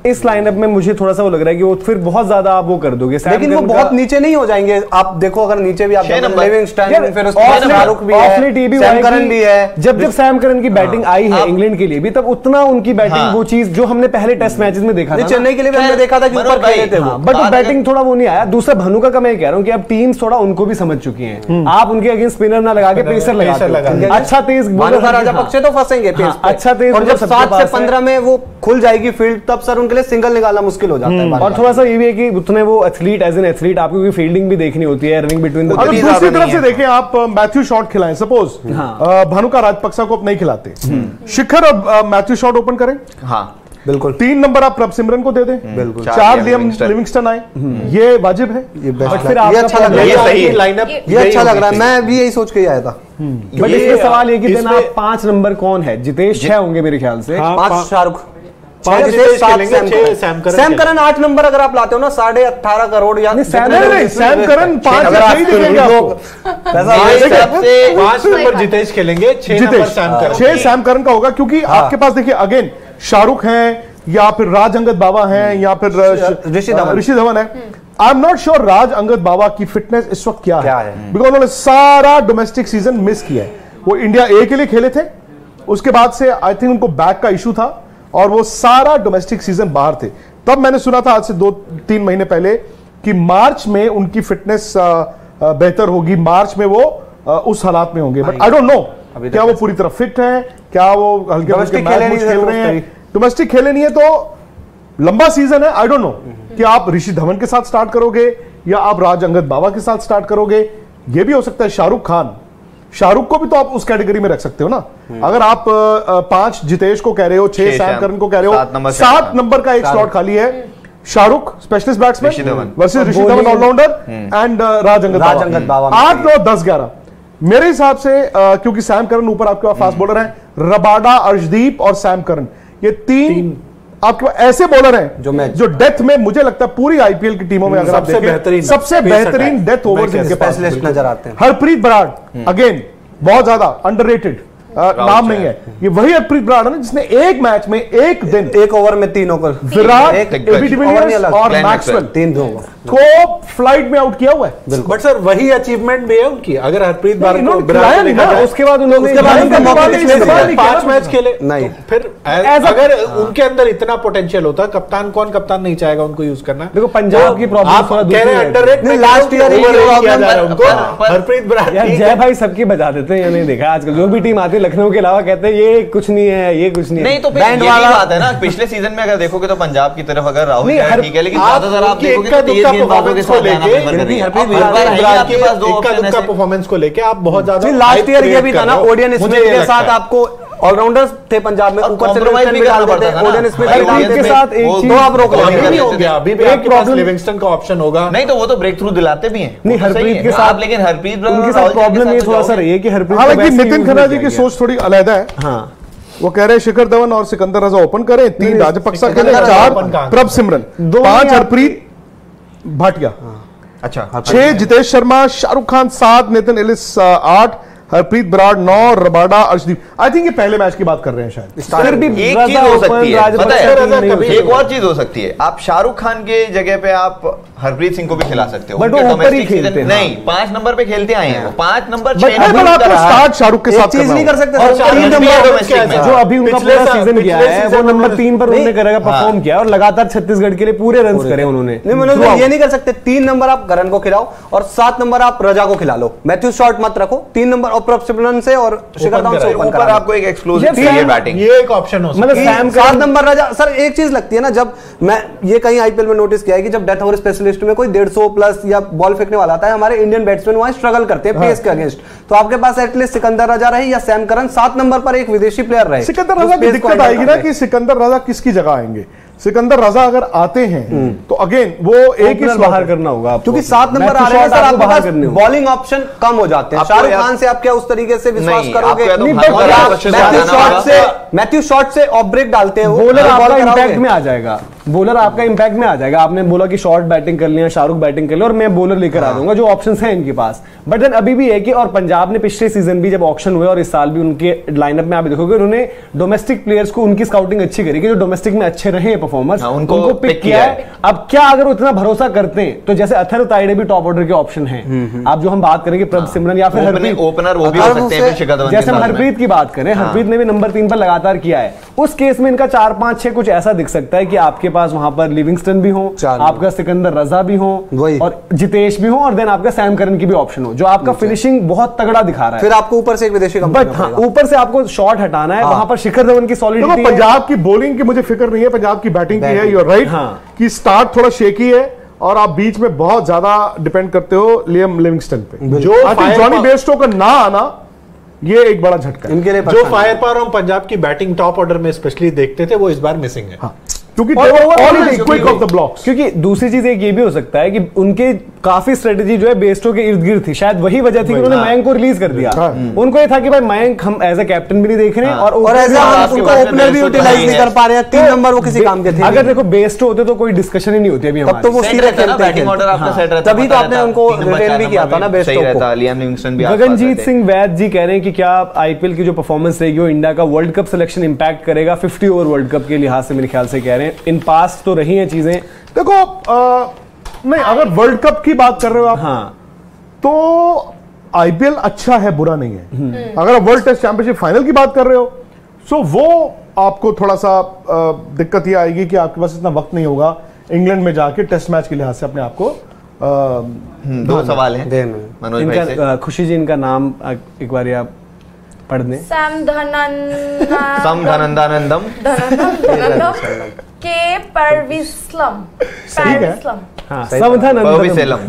इस लाइनअप में। मुझे थोड़ा सा वो लग रहा है कि वो फिर बहुत ज्यादा आप वो कर दोगे, लेकिन वो बहुत नीचे नहीं हो जाएंगे। आप देखो अगर नीचे भी आप लिविंगस्टन, फिर उसके बाद शाहरुख भी है, सैम करन भी है। जब सैम करन की बैटिंग आई है इंग्लैंड के लिए भी, तब उतना उनकी बैटिंग वो चीज जो हमने पहले टेस्ट मैचेस में देखा था, चेन्नई के लिए हमने देखा था कि ऊपर खेले थे, बट वो बैटिंग थोड़ा वो नहीं आया। दूसरा भनुका का मैं कह रहा हूँ कि अब टीम्स थोड़ा उनको भी समझ चुकी है। आप उनके अगेंस्ट स्पिनर ना लगा के पेसर लगा, अच्छा तेज भानुका राजपक्षे तो फंसेंगे अच्छा तेज। और जब 7 से 15 में वो खुल जाएगी फील्ड, तब सर उनके लिए सिंगल निकालना मुश्किल हो जाता है। और थोड़ा सा ये भी है कि उतने वो एथलीट एज एन एथलीट आपको भी फील्डिंग भी देखनी होती है, रनिंग बिटवीन द। अगर दूसरी तरफ से देखें आप मैथ्यू शॉट खिलाएं, सपोज भानुका राजपक्सा को नहीं खिलाते, शिखर और मैथ्यू शॉट ओपन करें, हाँ बिल्कुल। 3 नंबर आप प्रभ सिमरन को दे दें, बिल्कुल। 4 लिविंगस्टन आए, ये वाजिब है, ये अच्छा लग रहा है। मैं भी यही सोच के आया था। बट इसमें सवाल ये कि देन आप 5 नंबर कौन है? जितेश 6 होंगे मेरे ख्याल से। 5 शाहरुख, सैम करन 8 नंबर अगर आप लाते हो ना 18.5 करोड़ या सैम करन 5 नहीं दिखेंगे आपको। 5 नंबर जितेश खेलेंगे, 6 नंबर सैम करन का होगा, क्योंकि आपके पास देखिए अगेन शाहरुख हैं या फिर राज अंगद बाबा हैं या फिर ऋषि धवन है। आई एम नॉट श्योर राज अंगद बाबा की फिटनेस इस वक्त क्या है, बिकॉज उन्होंने सारा डोमेस्टिक सीजन मिस किया है। वो इंडिया ए के लिए खेले थे, उसके बाद से आई थिंक उनको बैक का इशू था और वो सारा डोमेस्टिक सीजन बाहर थे। तब मैंने सुना था आज से 2-3 महीने पहले कि मार्च में उनकी फिटनेस बेहतर होगी, मार्च में वो उस हालात में होंगे। बट आई डोंट नो क्या वो पूरी तरह फिट है, क्या वो हल्के फुल्के मैच खेल रहे हैं। डोमेस्टिक खेले नहीं है तो लंबा सीजन है, आई डोंट नो कि आप ऋषि धवन के साथ स्टार्ट करोगे या आप राज अंगद बाबा के साथ स्टार्ट करोगे। ये भी हो सकता है शाहरुख को भी तो आप उस कैटेगरी में रख सकते हो ना। अगर आप 5 जितेश को कह रहे हो, 6 सैम करन को कह रहे हो, 7 नंबर का एक स्लॉट खाली है। Shahrukh specialist batsman versus Rishi Dhawan allrounder and Raj Angad Bawa. 8, 9, 10, 11 मेरे हिसाब से, क्योंकि सैम करन ऊपर आपके पास फास्ट बॉलर है, रबाडा, अर्शदीप और सैम करन, ये 3 आपके ऐसे बॉलर हैं जो डेथ में मुझे लगता है पूरी आईपीएल की टीमों में अगर आप देखें सबसे बेहतरीन डेथ ओवर जिनके पास नजर आते हैं। हरप्रीत बराड़ अगेन बहुत ज्यादा अंडररेटेड नाम नहीं है, ये वही हरप्रीत बराड़ है जिसने एक मैच में एक दिन 1 ओवर में 3 ओवर विराट, एबी डिविलियर्स और मैक्सवेल 3 को फ्लाइट में आउट किया हुआ है। बट सर वही अचीवमेंट भी है उनकी। अगर हरप्रीत बराड़ को उसके बाद उन्होंने 5 मैच खेले नहीं, फिर अगर उनके अंदर इतना पोटेंशियल होता, कप्तान नहीं चाहेगा उनको यूज करना। देखो पंजाब की problem last year Harpreet Brar जय भाई सबकी बजा देते हैं, नहीं देखा आजकल जो भी टीम आती है लखनऊ के अलावा कहते हैं ये कुछ नहीं है, ये कुछ नहीं है। तो बैंड वाला बात है ना, पिछले सीजन में अगर देखोगे तो पंजाब की तरफ अगर राहुल ठीक है, लेकिन ज्यादातर आप देखोगे तो तेज गेंदबाजों के साथ जाना प्रेफर करेंगे। परफॉर्मेंस को लेके आप बहुत ज्यादा लास्ट ईयर ये भी था ना, ओडियन स्मिथ के साथ आपको ऑलराउंडर्स थे पंजाब में, ऊपर से compromise भी करना पड़ता था ना। ओडेन स्मिथ हरप्रीत के साथ एक चीज तो आप रोक नहीं हो गया, अभी भी एक आपके पास प्रॉब्लम लिविंगस्टन का ऑप्शन होगा। नहीं तो वो तो ब्रेक थ्रू दिलाते भी हैं। नहीं, वो तो सही हरप्रीत है। के साथ आप लेकिन हरप्रीत उनके साथ प्रॉब्लम ये थोड़ा सा रही है कि हरप्रीत हालांकि नितिन खन्ना जी की सोच थोड़ी अलग है। हाँ, वो कह रहे हैं शिखर धवन और सिकंदर रजा ओपन करें, 3 राजपक्सा खेले, सिकंदर रजा 4 ओपन कहाँ? प्रभ सिमरन, 5 हरप्रीत भाटिया, अच्छा 6 Jitesh Sharma, Shahrukh Khan 7, Nathan Ellis 8, Harpreet Brar 9, Rabada, Arshdeep. I think ये पहले मैच की बात कर रहे हैं शायद। फिर भी एक रजा चीज हो ओपन, सकती है, राजपक्सा पता है, टीम नहीं हो एक और चीज हो सकती है, आप शाहरुख खान के जगह पे आप हरप्रीत सिंह को भी खिला सकते हो। बट वो उनके ऊपर ही domestic खेलते season- हैं। नहीं, 5 नंबर पे खेलते आए हैं, 5 नंबर बट आपको स्टार्ट शाहरुख के साथ चीज करना नहीं होगा। कर सकते और सर, शाहरुख 3 भी है नंबर domestic में। जो अभी उनका पिछले पूरा साल- सीजन गया पिछले है वो सीजन नंबर 3 पर उन्होंने करेगा परफॉर्म किया और लगातार छत्तीसगढ़ के लिए पूरे रन करे उन्होंने। नहीं मतलब ये नहीं कर सकते, 3 नंबर आप करण को खिलाओ और 7 नंबर आप रजा को खिला लो, मैथ्यू शॉर्ट मत रखो, 3 नंबर और प्रभ सिमरन से और शिखर धवन से ओपन ऊपर करा आपको एक एक्सप्लोसिव ये चाहिए सैम- बैटिंग। ये एक ऑप्शन हो सकता मतलब है। सैम 7 नंबर रजा। सर एक चीज लगती है ना, जब मैं ये कहीं आईपीएल में नोटिस किया है कि जब डेथ ओवर स्पेशलिस्ट में कोई 150 प्लस या बॉल फेंकने वाला आता है, हमारे इंडियन बैट्समैन वहां स्ट्रगल करते हैं पेस के अगेंस्ट, तो आपके पास एटलीस्ट सिकंदर रजा रहे या सैम करन 7 नंबर पर एक विदेशी प्लेयर रहे। सिकंदर उस रजा की pace को दिक्कत handle आएगी ना कर कि सिकंदर रजा किसकी जगह आएंगे। सिकंदर रजा अगर आते हैं तो अगेन वो एक ही ओपनर slot बाहर है। करना होगा आपको। क्योंकि 7 नंबर मैथ्यू आ रहे हैं शॉट सर, आपको आपके बाहर पास करने होंगे। बॉलिंग ऑप्शन कम हो जाते हैं। आपको शाहरुख यार- खान से आप क्या उस तरीके से विश्वास नहीं, करोगे? आपको या तो नहीं, भागवत but या आप कोशिश मैथ्यू लगाना शॉट होगा। से ऑफ ब्रेक डालते हो, बॉलर बॉल आपका कराओगे। इंपैक्ट में आ जाएगा, बॉलर आपका इंपैक्ट में आ जाएगा। आपने बोला कि शॉर्ट बैटिंग कर लिया, शाहरुख बैटिंग कर लिया और मैं बॉलर लेकर आ दूंगा, जो ऑप्शंस हैं इनके पास। बट देन अभी भी है कि और पंजाब ने पिछले सीजन भी जब ऑक्शन हुए और इस साल भी उनके लाइनअप में आप देखोगे उन्होंने डोमेस्टिक प्लेयर्स को उनकी स्काउटिंग अच्छी करी कि जो डोमेस्टिक में अच्छे रहे परफॉर्मर्स उनको पिक किया है। अब क्या अगर उतना भरोसा करते हैं तो जैसे अथर ताइडे भी टॉप ऑर्डर के ऑप्शन हैं। आप जो हम बात करेंगे प्रभ सिमरन या फिर हरप्रीत ओपनर वो भी हो सकते हैं शिखर धवन के जैसे हम साथ में। हरप्रीत की बात करें, हरप्रीत ने भी नंबर 3 पर लगातार किया है। उस केस में इनका 4, 5, 6 कुछ ऐसा दिख सकता है कि आपके पास वहां पर लिविंगस्टन भी हो, आपका सिकंदर रजा भी हो और जितेश भी हो और देन आपका सैम करन की भी ऑप्शन हो, जो आपका फिनिशिंग बहुत तगड़ा दिखा रहा है। फिर आपको ऊपर से एक विदेशी बट हाँ, ऊपर से आपको शॉट हटाना है, वहां पर शिखर धवन की सॉलिडिटी है। पंजाब की बॉलिंग की मुझे फिक्र नहीं है, पंजाब की बैटिंग की है। यूर राइट कि स्टार्ट थोड़ा शेकी है और आप बीच में बहुत ज्यादा डिपेंड करते हो लियम लिविंगस्टन पे। जो जॉनी बेयरस्टो का ना आना ये एक बड़ा झटका है इनके लिए। जो फायर पावर हम पंजाब की बैटिंग टॉप ऑर्डर में स्पेशली देखते थे वो इस बार मिसिंग है। क्योंकि क्विक ऑफ द ब्लॉक्स। क्योंकि दूसरी चीज एक ये भी हो सकता है कि उनके काफी स्ट्रेटेजी जो है बेस्टो के इर्द गिर्द थी, शायद वही वजह थी कि उन्होंने मयंक को रिलीज कर दिया। उनको ये था कि भाई मयंक हम एज ए कैप्टन भी नहीं देख रहे हैं और एज उनको ओपनर भी यूटिलाइज नहीं कर पा रहे हैं। 3 नंबर वो किसी काम के थे। अगर देखो बेस्टो होते तो कोई डिस्कशन ही नहीं होती अभी तब तो वो सीधे खेलते बैटिंग ऑर्डर आपका सेट रहता, तभी तो आपने उनको रिटेन भी किया था ना बेस्टो को। लियाम लिविंगस्टन भी। गगनजीत सिंह वैद जी कह रहे हैं कि क्या आईपीएल की जो परफॉर्मेंस रहेगी वो इंडिया का वर्ल्ड कप सिलेक्शन इंपैक्ट करेगा? 50 ओवर वर्ल्ड कप के लिहाज से मेरे ख्याल से कह रहे हैं। इन पास्ट तो रही हैं चीजें। देखो नहीं, अगर वर्ल्ड कप की बात कर रहे हो आप, हाँ, तो आईपीएल अच्छा है, बुरा नहीं है। अगर आप वर्ल्ड टेस्ट चैंपियनशिप फाइनल की बात कर रहे हो, सो वो आपको थोड़ा सा दिक्कत ये आएगी कि आपके पास इतना वक्त नहीं होगा इंग्लैंड में जाके टेस्ट मैच के लिहाज से अपने आप को। 2 सवाल हैं मनोज भाई से। खुशी जी इनका नाम एक बार आप पढ़ दें। सम धनंदानंदम के परविस्लम। ठीक है। हाँ,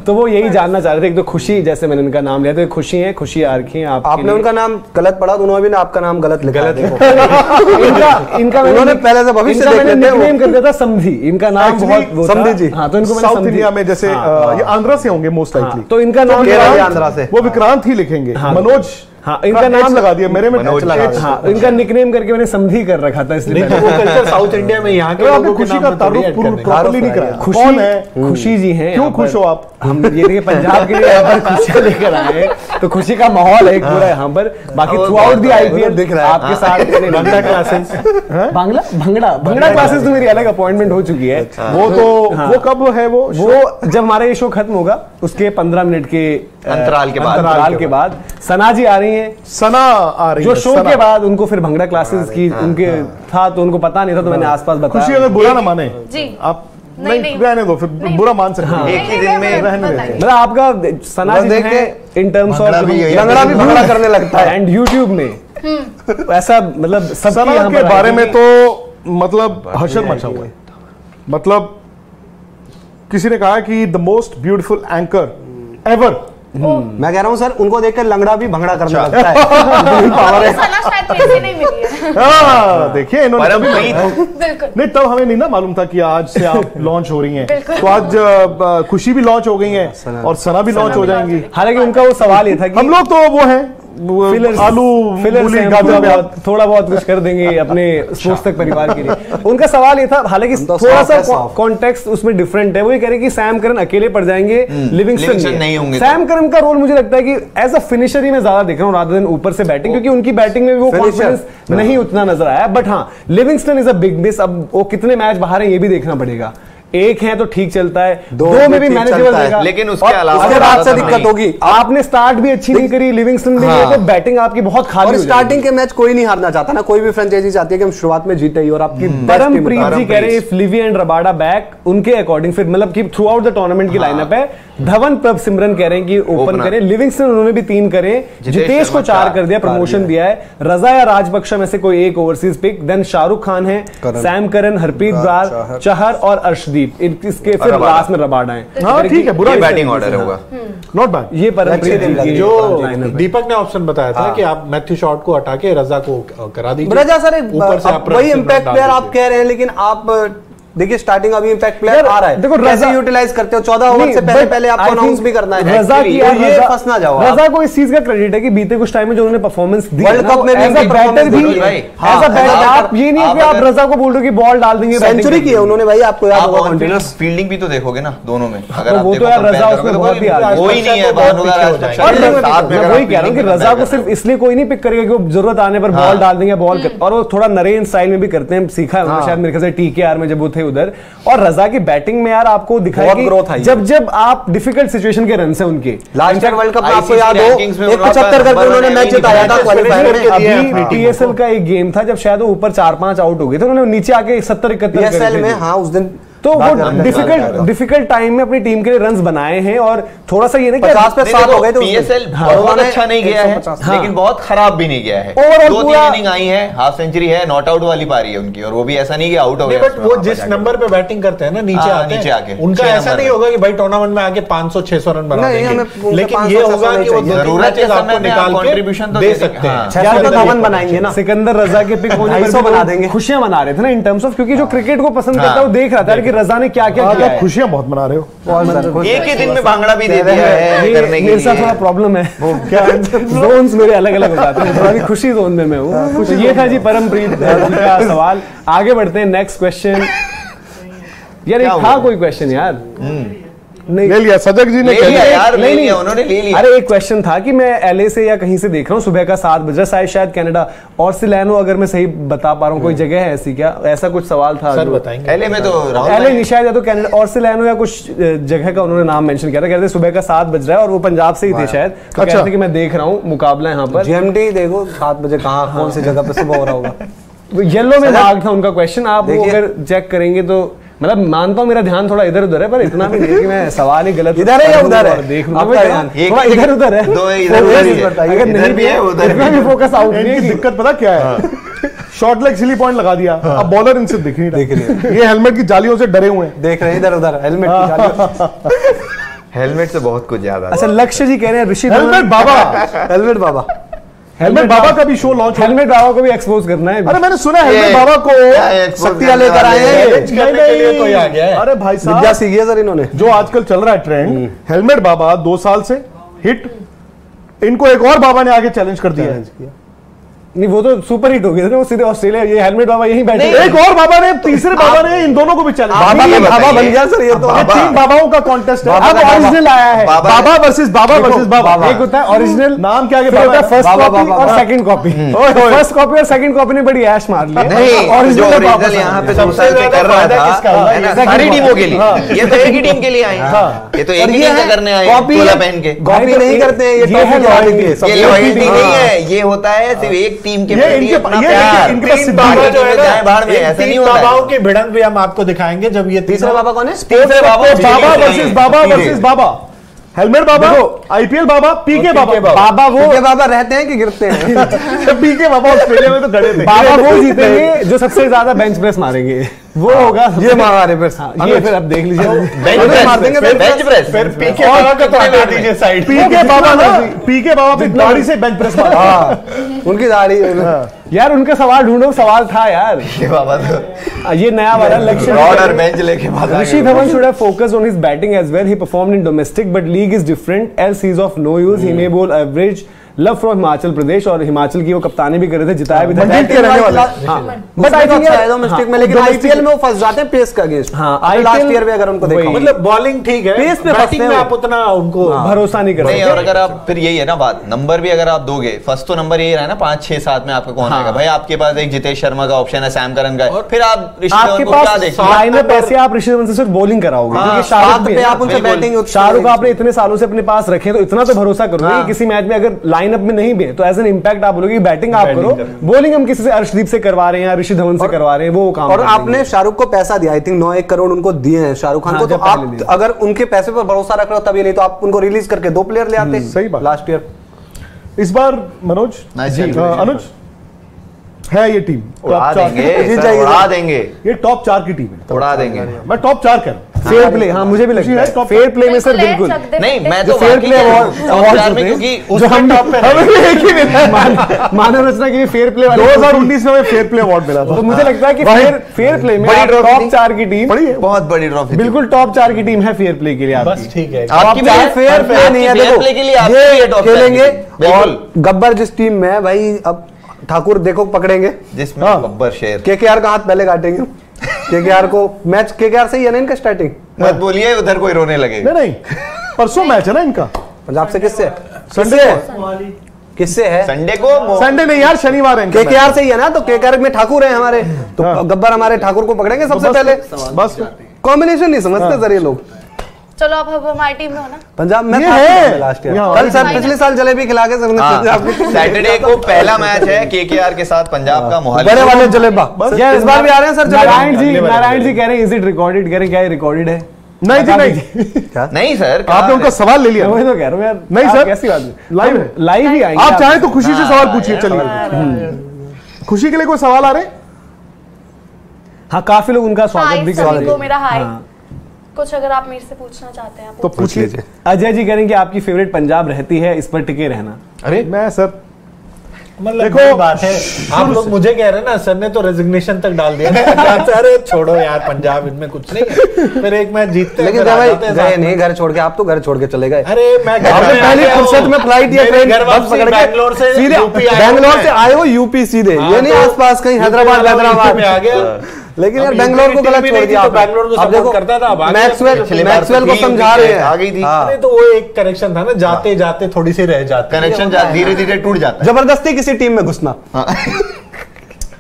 तो वो यही जानना चाह रहे थे। एक तो खुशी, जैसे मैंने उनका नाम लिया तो खुशी है, खुशी आरखी हैं आपने उनका नाम गलत पढ़ा, उन्होंने भी आपका नाम गलत लिखा। इनका उन्होंने पहले से भविष्य देख लेते हैं, निकनेम कर दिया था समधी। इनका नाम बहुत समधी जी। हाँ, तो इनको साउथ इंडिया में जैसे ये आंध्रा से होंगे मोस्ट लाइकली, तो इनका नाम आंध्रा से वो विक्रांत ही लिखेंगे। मनोज, हाँ, इनका नाम लगा दिया मेरे में। हाँ, इनका निकनेम करके मैंने समधी कर रखा था, इसलिए वो कल्चर साउथ इंडिया में यहाँ के लोगों के खुशी नाम का में तारुफ थोड़ी ऐड प्रॉपर्ली नहीं कराया। खुशी कौन है? खुशी जी हैं। क्यों खुश हो आप? हम ये देखिए पंजाब के लिए यहाँ पर खुशियां लेकर आए, तो खुशी का माहौल है एक पूरा यहाँ पर। बाकी थ्रू आउट दी आईपीएल दिख रहा है आपके साथ बांग्ला क्लासेस, भंगड़ा क्लासेस तो मेरी अलग अपॉइंटमेंट हो चुकी है। वो तो वो कब है? वो जब हमारा ये शो खत्म होगा उसके 15 मिनट के अंतराल के बाद सना जी आ रही हैं। सना आ रही जो है, शो सना। के बाद उनको फिर भंगड़ा क्लासेस की उनके था, तो उनको पता नहीं था, तो मैंने आसपास खुशी बताया। अगर बुरा ना माने जी। आप नहीं, नहीं रहने दो, फिर बुरा मान सकते हैं। एक ही दिन में रहने देते हैं। मतलब आपका सना जी है इन टर्म्स ऑफ लंगड़ा भी भंगड़ा करने लगता है। एंड यूट्यूब में ऐसा मतलब सब सना के बारे में तो मतलब हशर मचा हुआ है। मतलब किसी ने कहा कि the most beautiful anchor ever मैं कह रहा हूँ सर, उनको देखकर लंगड़ा भी भंगड़ा करने लगता है। शायद पैसे नहीं मिली है। देखिए इन्होंने नहीं, तब हमें नहीं ना मालूम था कि आज से आप लॉन्च हो रही हैं। तो आज खुशी भी लॉन्च हो गई है और सना भी लॉन्च हो जाएंगी। हालांकि उनका वो सवाल ये था कि हम लोग तो वो है आलू थोड़ा बहुत कुछ कर देंगे अपने स्पोर्ट्स तक परिवार के लिए। उनका सवाल ये था, हालांकि थोड़ा सा कॉन्टेक्स्ट उसमें डिफरेंट है। वो ये कह रहे कि सैम करन अकेले पड़ जाएंगे, लिविंगस्टन नहीं होंगे। सैम करन का रोल मुझे लगता है कि एज अ फिनिशर ही मैं ज्यादा देख रहा हूँ रादर देन ऊपर से बैटिंग, क्योंकि उनकी बैटिंग में भी वो कॉन्फिडेंस नहीं उतना नजर आया। बट हाँ, Livingstone is a big miss. अब वो कितने मैच बाहर है ये भी देखना पड़ेगा। एक है तो ठीक चलता है, दो में भी मैनेजेबल रहेगा, लेकिन उसके अलावा उसके बाद से दिक्कत होगी। आपने स्टार्ट भी अच्छी नहीं करी लिविंगस्टन ने, तो बैटिंग आपकी बहुत खाली हो जाएगी। स्टार्टिंग के मैच कोई नहीं हारना चाहता ना, कोई भी फ्रेंचाइजी चाहती है कि हम शुरुआत में जीते ही। और आपकी परमप्रीत जी कह रहे हैं if Levi and Rabada back, उनके अकॉर्डिंग फिर मतलब कि थ्रू आउट द टूर्नामेंट की लाइनअप है। धवन प्रभ सिमरन कह रहे हैं कि ओपन करें, लिविंगस्टन उन्होंने भी 3 करे, जितेश को 4 कर दिया, प्रमोशन दिया है। रजा या राजपक्षा में से कोई एक overseas pick, then Shahrukh Khan है, सैम करन, हरप्रीत ब्रार, चहर और अर्शदीप, इसके फिर लास्ट में रबाडा है। हाँ ठीक है, बुरा बैटिंग ऑर्डर होगा, नॉट बैड। ये परमप्रीत जो दीपक ने ऑप्शन बताया था कि आप मैथ्यू शॉट को हटा के रजा को करा दीजिए। रजा सर वही इंपैक्ट प्लेयर आप कह रहे हैं, लेकिन आप देखिए स्टार्टिंग अभी इंपैक्ट प्लेयर आ रहा है, देखो रजा यूटिलाइज करते हो 14 ओवर से पहले आपको अनाउंस भी करना है। रजा की ये फंस ना जाओ। रजा को इस चीज का क्रेडिट है कि बीते कुछ टाइम में जो उन्होंने परफॉर्मेंस दी वर्ल्ड कप में भी बैटर भी आप ये नहीं कि आप रजा को बोल रहे हो कि बॉल डाल देंगे। सेंचुरी की है उन्होंने भाई, आपको याद होगा। कॉन्फिडेंस फील्डिंग भी तो देखोगे ना दोनों में, अगर वो तो यार रजा उसमें बहुत ही वही नहीं है। मैं वही कह रहा हूँ कि रजा को सिर्फ इसलिए कोई नहीं पिक करेगा कि वो जरूरत आने पर बॉल डाल देंगे, बॉल और वो थोड़ा नरेन स्टाइल में भी करते हैं, सीखा है शायद मेरे ख्याल से TKR में जब वो थे उधर। और रजा की बैटिंग में यार आपको दिखाया कि ग्रोथ आई जब जब आप डिफिकल्ट सिचुएशन के रन से उनके लास्ट ईयर वर्ल्ड कप में आपको याद हो 175 करके उन्होंने मैच जिताया था क्वालीफायर में। अभी PSL का एक गेम था जब शायद वो ऊपर 4-5 आउट हो गए थे, उन्होंने नीचे आके 70-71 PSL में हाँ उस दिन तो वो डिफिकल्ट टाइम में अपनी टीम के लिए रन्स बनाए हैं। और थोड़ा सा ये ना कि 50 पे 7 हो गए थे। PSL बहुत अच्छा नहीं गया है, लेकिन बहुत खराब भी नहीं गया है। 2-3 इनिंग आई है, हाफ सेंचुरी है, नॉट आउट वाली पारी है उनकी, और वो भी ऐसा नहीं कि आउट हो गया। बट वो जिस नंबर पे बैटिंग करते हैं ना नीचे आके उनका ऐसा नहीं होगा कि भाई टूर्नामेंट में आके 500-600 रन बना देंगे, लेकिन ये होगा कि वो जरूरत के समय में कंट्रीब्यूशन तो दे सकते हैं। धवन बनाएंगे ना, सिकंदर रजा के पिक होने पर बना देंगे, खुशियां मना रहे थे ना इन टर्म्स ऑफ, क्योंकि जो क्रिकेट को पसंद करता है वो देख रहा था कि रजा ने क्या क्या किया है। खुशियां बहुत मना रहे हो, एक ही दिन में भांगड़ा भी दे दिया है करने के लिए। मेरे साथ थोड़ा प्रॉब्लम है, क्या जोन्स मेरे अलग अलग हो जाते हैं, थोड़ा खुशी जोन में मैं हूँ। तो ये था जी परमप्रीत का सवाल। आगे बढ़ते हैं नेक्स्ट क्वेश्चन। यार एक था कोई क्वेश्चन यार, नहीं ले लिया सजग जी ने ले लिया यार, नहीं उन्होंने ले लिया। अरे एक क्वेश्चन था कि मैं LA से या कहीं से देख रहा हूँ, सुबह का 7 बज रहा है, शायद कनाडा और सिलैनो, अगर मैं सही बता पा रहा हूँ, कोई जगह है ऐसी क्या? ऐसा कुछ सवाल था सर, बताएंगे। LA में तो LA नहीं शायद, या तो कनाडा और सिलैनो या कुछ जगह का उन्होंने नाम मेंशन किया था। कहते सुबह का 7 बज रहा है और वो पंजाब से ही थे शायद, तो कहते थे कि मैं देख रहा हूँ मुकाबला यहाँ पर। GMT देखो 7 बजे कहाँ कौन सी जगह पे सुबह हो रहा होगा। येलो में भाग था उनका क्वेश्चन, आप वो अगर चेक करेंगे तो मतलब मानता हूँ मेरा ध्यान थोड़ा इधर उधर है, पर इतना भी नहीं कि मैं सवाल ही गलत इधर है या उधर है, देख आपका ध्यान थोड़ा इधर उधर है, अगर नहीं भी है उधर भी फोकस आउट नहीं है। दिक्कत पता क्या है, शॉर्ट लेग सिली पॉइंट लगा दिया, अब बॉलर इनसे दिख नहीं रहा, ये हेलमेट की जालियों से डरे हुए हैं, देख रहे हैं इधर उधर हेलमेट की जालियों। हेलमेट से बहुत कुछ याद आता है। अच्छा लक्ष्य जी कह रहे हैं ऋषि हेलमेट बाबा, हेलमेट बाबा, हेलमेट बाबा का भी शो लॉन्च, हेलमेट बाबा को भी एक्सपोज करना है। अरे मैंने सुना हेलमेट बाबा को शक्तियां लेकर आए हैं, कोई आ गया है। अरे भाई साहब विद्या सीखी है सर इन्होंने, जो आजकल चल रहा है ट्रेंड, हेलमेट बाबा 2 साल से हिट, इनको एक और बाबा ने आगे चैलेंज कर दिया है। नहीं वो तो सुपर हिट हो गया था, वो सीधे ऑस्ट्रेलिया, ये हेलमेट बाबा यहीं बैठे, एक और बाबा ने, तीसरे बाबा ने इन दोनों को भी चैलेंज, बाबा बन गया सर, ये तो 3 बाबाओं का कॉन्टेस्ट है। अब ओरिजिनल आया है, बाबा वर्सेस बाबा वर्सेस बाबा। एक होता है ओरिजिनल, नाम क्या है, फर्स्ट कॉपी और सेकंड कॉपी। फर्स्ट कॉपी और सेकंड कॉपी ने बड़ी ऐश मार ली। ओरिजिनल यहाँ पे 2 साल से कर रहा था सारी टीमों के लिए, ये तो एक ही टीम के लिए आए हैं, ये तो एक ही टीम से करने आए हैं, टोला पहन के। कॉपी नहीं करते हैं, ये लॉयल्टी नहीं है, ये होता है सिर्फ एक टीम के बाबाओं की भिड़ंत भी हम आपको दिखाएंगे जब ये तीसरा बाबा कौन है, तीसरे बाबा वर्सेस बाबा वर्सेस बाबा। हेलमेट बाबा, IPL बाबा, पीके बाबा। बाबा वो बाबा रहते हैं कि गिरते हैं? पीके बाबा ऑस्ट्रेलिया में तो खड़े थे। बाबा वो जीतेंगे जो सबसे ज्यादा बेंच प्रेस मारेंगे। वो होगा ये मारे फिर ये फिर आप देख लीजिए मार देंगे बेंच प्रेस। फिर पीके बाबा का तो हटा दीजिए साइड। पीके बाबा पे दाढ़ी से बेंच प्रेस मारा। उनकी दाढ़ी यार, उनका सवाल ढूंढो, सवाल था यार। ये बाबा तो ये नया वाला लक्ष्य। रॉड और बेंच लेके भागा। Rishi Dhawan should have focused on his batting as well. He performed in domestic, but league is different. Else he's of no use. He may bowl average. Love from Himachal Pradesh, और हिमाचल की वो कप्तानी भी कर रहे थे, जिताया भी था। बट आई थिंक डोमेस्टिक में, लेकिन आईपीएल में वो फंस जाते हैं पेस का अगेंस्ट। लास्ट ईयर में अगर उनको देखा, मतलब बॉलिंग ठीक है, पेस पे बैटिंग में आप उतना उनको भरोसा नहीं कर नहीं। और अगर आप फिर यही है ना बात, नंबर भी अगर आप दोगे, फर्स्ट तो नंबर यही रहा ना 5, 6, 7 में आपका कौन आएगा भाई? आपके पास एक जितेश शर्मा का ऑप्शन है, सैम करन का, फिर आप ऋषि धवन को क्या देखेंगे? लाइनअप ऐसे आप ऋषि धवन से सिर्फ बॉलिंग कराओगे, क्योंकि शाहरुख आपने इतने सालों से अपने पास रखे, तो इतना तो भरोसा करोगे कि किसी मैच में अगर लाइनअप में नहीं भी तो एज एन इंपैक्ट आप बोलोगे बैटिंग आप करो, बॉलिंग हम किसी से अर्शदीप से करवा रहे हैं या ऋषि धवन से करवा रहे हैं, वो काम। और आपने शाहरुख को पैसा दिया, आई थिंक 9-1 करोड़ उनको दिए हैं शाहरुख खान को, तो आप अगर उनके पैसे पर भरोसा रख रहे हो तभी, नहीं तो आप उनको रिलीज करके 2 प्लेयर ले आते। सही बात। लास्ट ईयर इस बार मनोज अनुज है ये टीम उड़ा देंगे, उड़ा देंगे, ये टॉप 4 की टीम है, उड़ा देंगे। मैं टॉप 4 कह रहा हूं। फेयर प्ले, हाँ मुझे भी लगता है फेयर प्ले में सर बिल्कुल नहीं। मैं जो तो फेयर प्ले अवार्ड क्योंकि जो हम एक ही मिला मानव रचना के लिए फेयर प्ले 2019 में फेयर प्ले अवार्ड मिला था। तो मुझे लगता है कि फेयर प्ले में टॉप 4 की टीम बहुत बड़ी ट्रॉफी, बिल्कुल टॉप 4 की टीम है फेयर प्ले के लिए। बस ठीक है, आपकी फेयर प्ले नहीं है, देखो प्ले के लिए ये खेलेंगे। और गब्बर जिस टीम में है भाई, अब ठाकुर देखो पकड़ेंगे, जिसमें गब्बर शेर, केकेआर का हाथ पहले काटेंगे। केकेआर को मैच केकेआर से ही है ना इनका स्टार्टिंग, मत बोलिए उधर कोई रोने लगे। नहीं परसों मैच है ना इनका पंजाब से। किससे? संडे किससे है? संडे को, संडे नहीं यार, शनिवार है। केकेआर से ही है ना, तो केकेआर में ठाकुर है हमारे, तो गब्बर हमारे ठाकुर को पकड़ेंगे सबसे पहले। बस कॉम्बिनेशन नहीं समझते सर ये लोग। चलो अब हमारी टीम में हो ना पंजाब में है लास्ट ईयर, कल सर पिछले साल जलेबी खिला के सैटरडे को पहला मैच है केकेआर के साथ पंजाब का, मोहाली बड़े वाले जलेबा। इस बार भी आ रहे हैं सर नारायण जी कह रहे हैं इज इट रिकॉर्डेड, कह रहे क्या ये रिकॉर्डेड है? नहीं जी नहीं, नहीं सर, आपने उनका सवाल ले लिया। वही तो कह रहा हूं यार, नहीं सर कैसी बात है, लाइव है, लाइव ही आएंगे। आप चाहे तो खुशी से सवाल पूछिए। चलिए खुशी के लिए कोई सवाल आ रहे? हाँ, काफी लोग उनका स्वागत भी कर रहे हैं। मेरा हाय कुछ अगर आप मेरे से पूछना चाहते हैं तो पूछ लीजिए। अजय जी कह रहे हैं कि आपकी फेवरेट पंजाब रहती है, इस पर टिके रहना। अरे मैं सर मतलब देखो बात है, आप लोग मुझे कह रहे हैं ना, सर ने तो रेजिग्नेशन तक डाल दिया पंजाब से। अरे छोड़ो यार पंजाब, इनमें कुछ नहीं है, फिर एक मैच जीतते हैं, लेकिन गए नहीं घर छोड़ के, आप तो घर छोड़ के चले गए। अरे मैं पहली फुर्सत में फ्लाइट या ट्रेन बस पकड़ के बैंगलोर से बैंगलोर से आए हो यूपी सीधे, ये नहीं आसपास कहीं हैदराबाद में आ गया। लेकिन यार बैंगलोर को गलत छोड़ दिया, बैंगलोर को सपोर्ट करता था, मैक्सवेल को समझा रहे हैं, आ गई थी। अरे तो वो एक कनेक्शन था ना, जाते जाते थोड़ी सी रह जाती, कनेक्शन धीरे धीरे टूट जाता है। जबरदस्ती किसी टीम में घुसना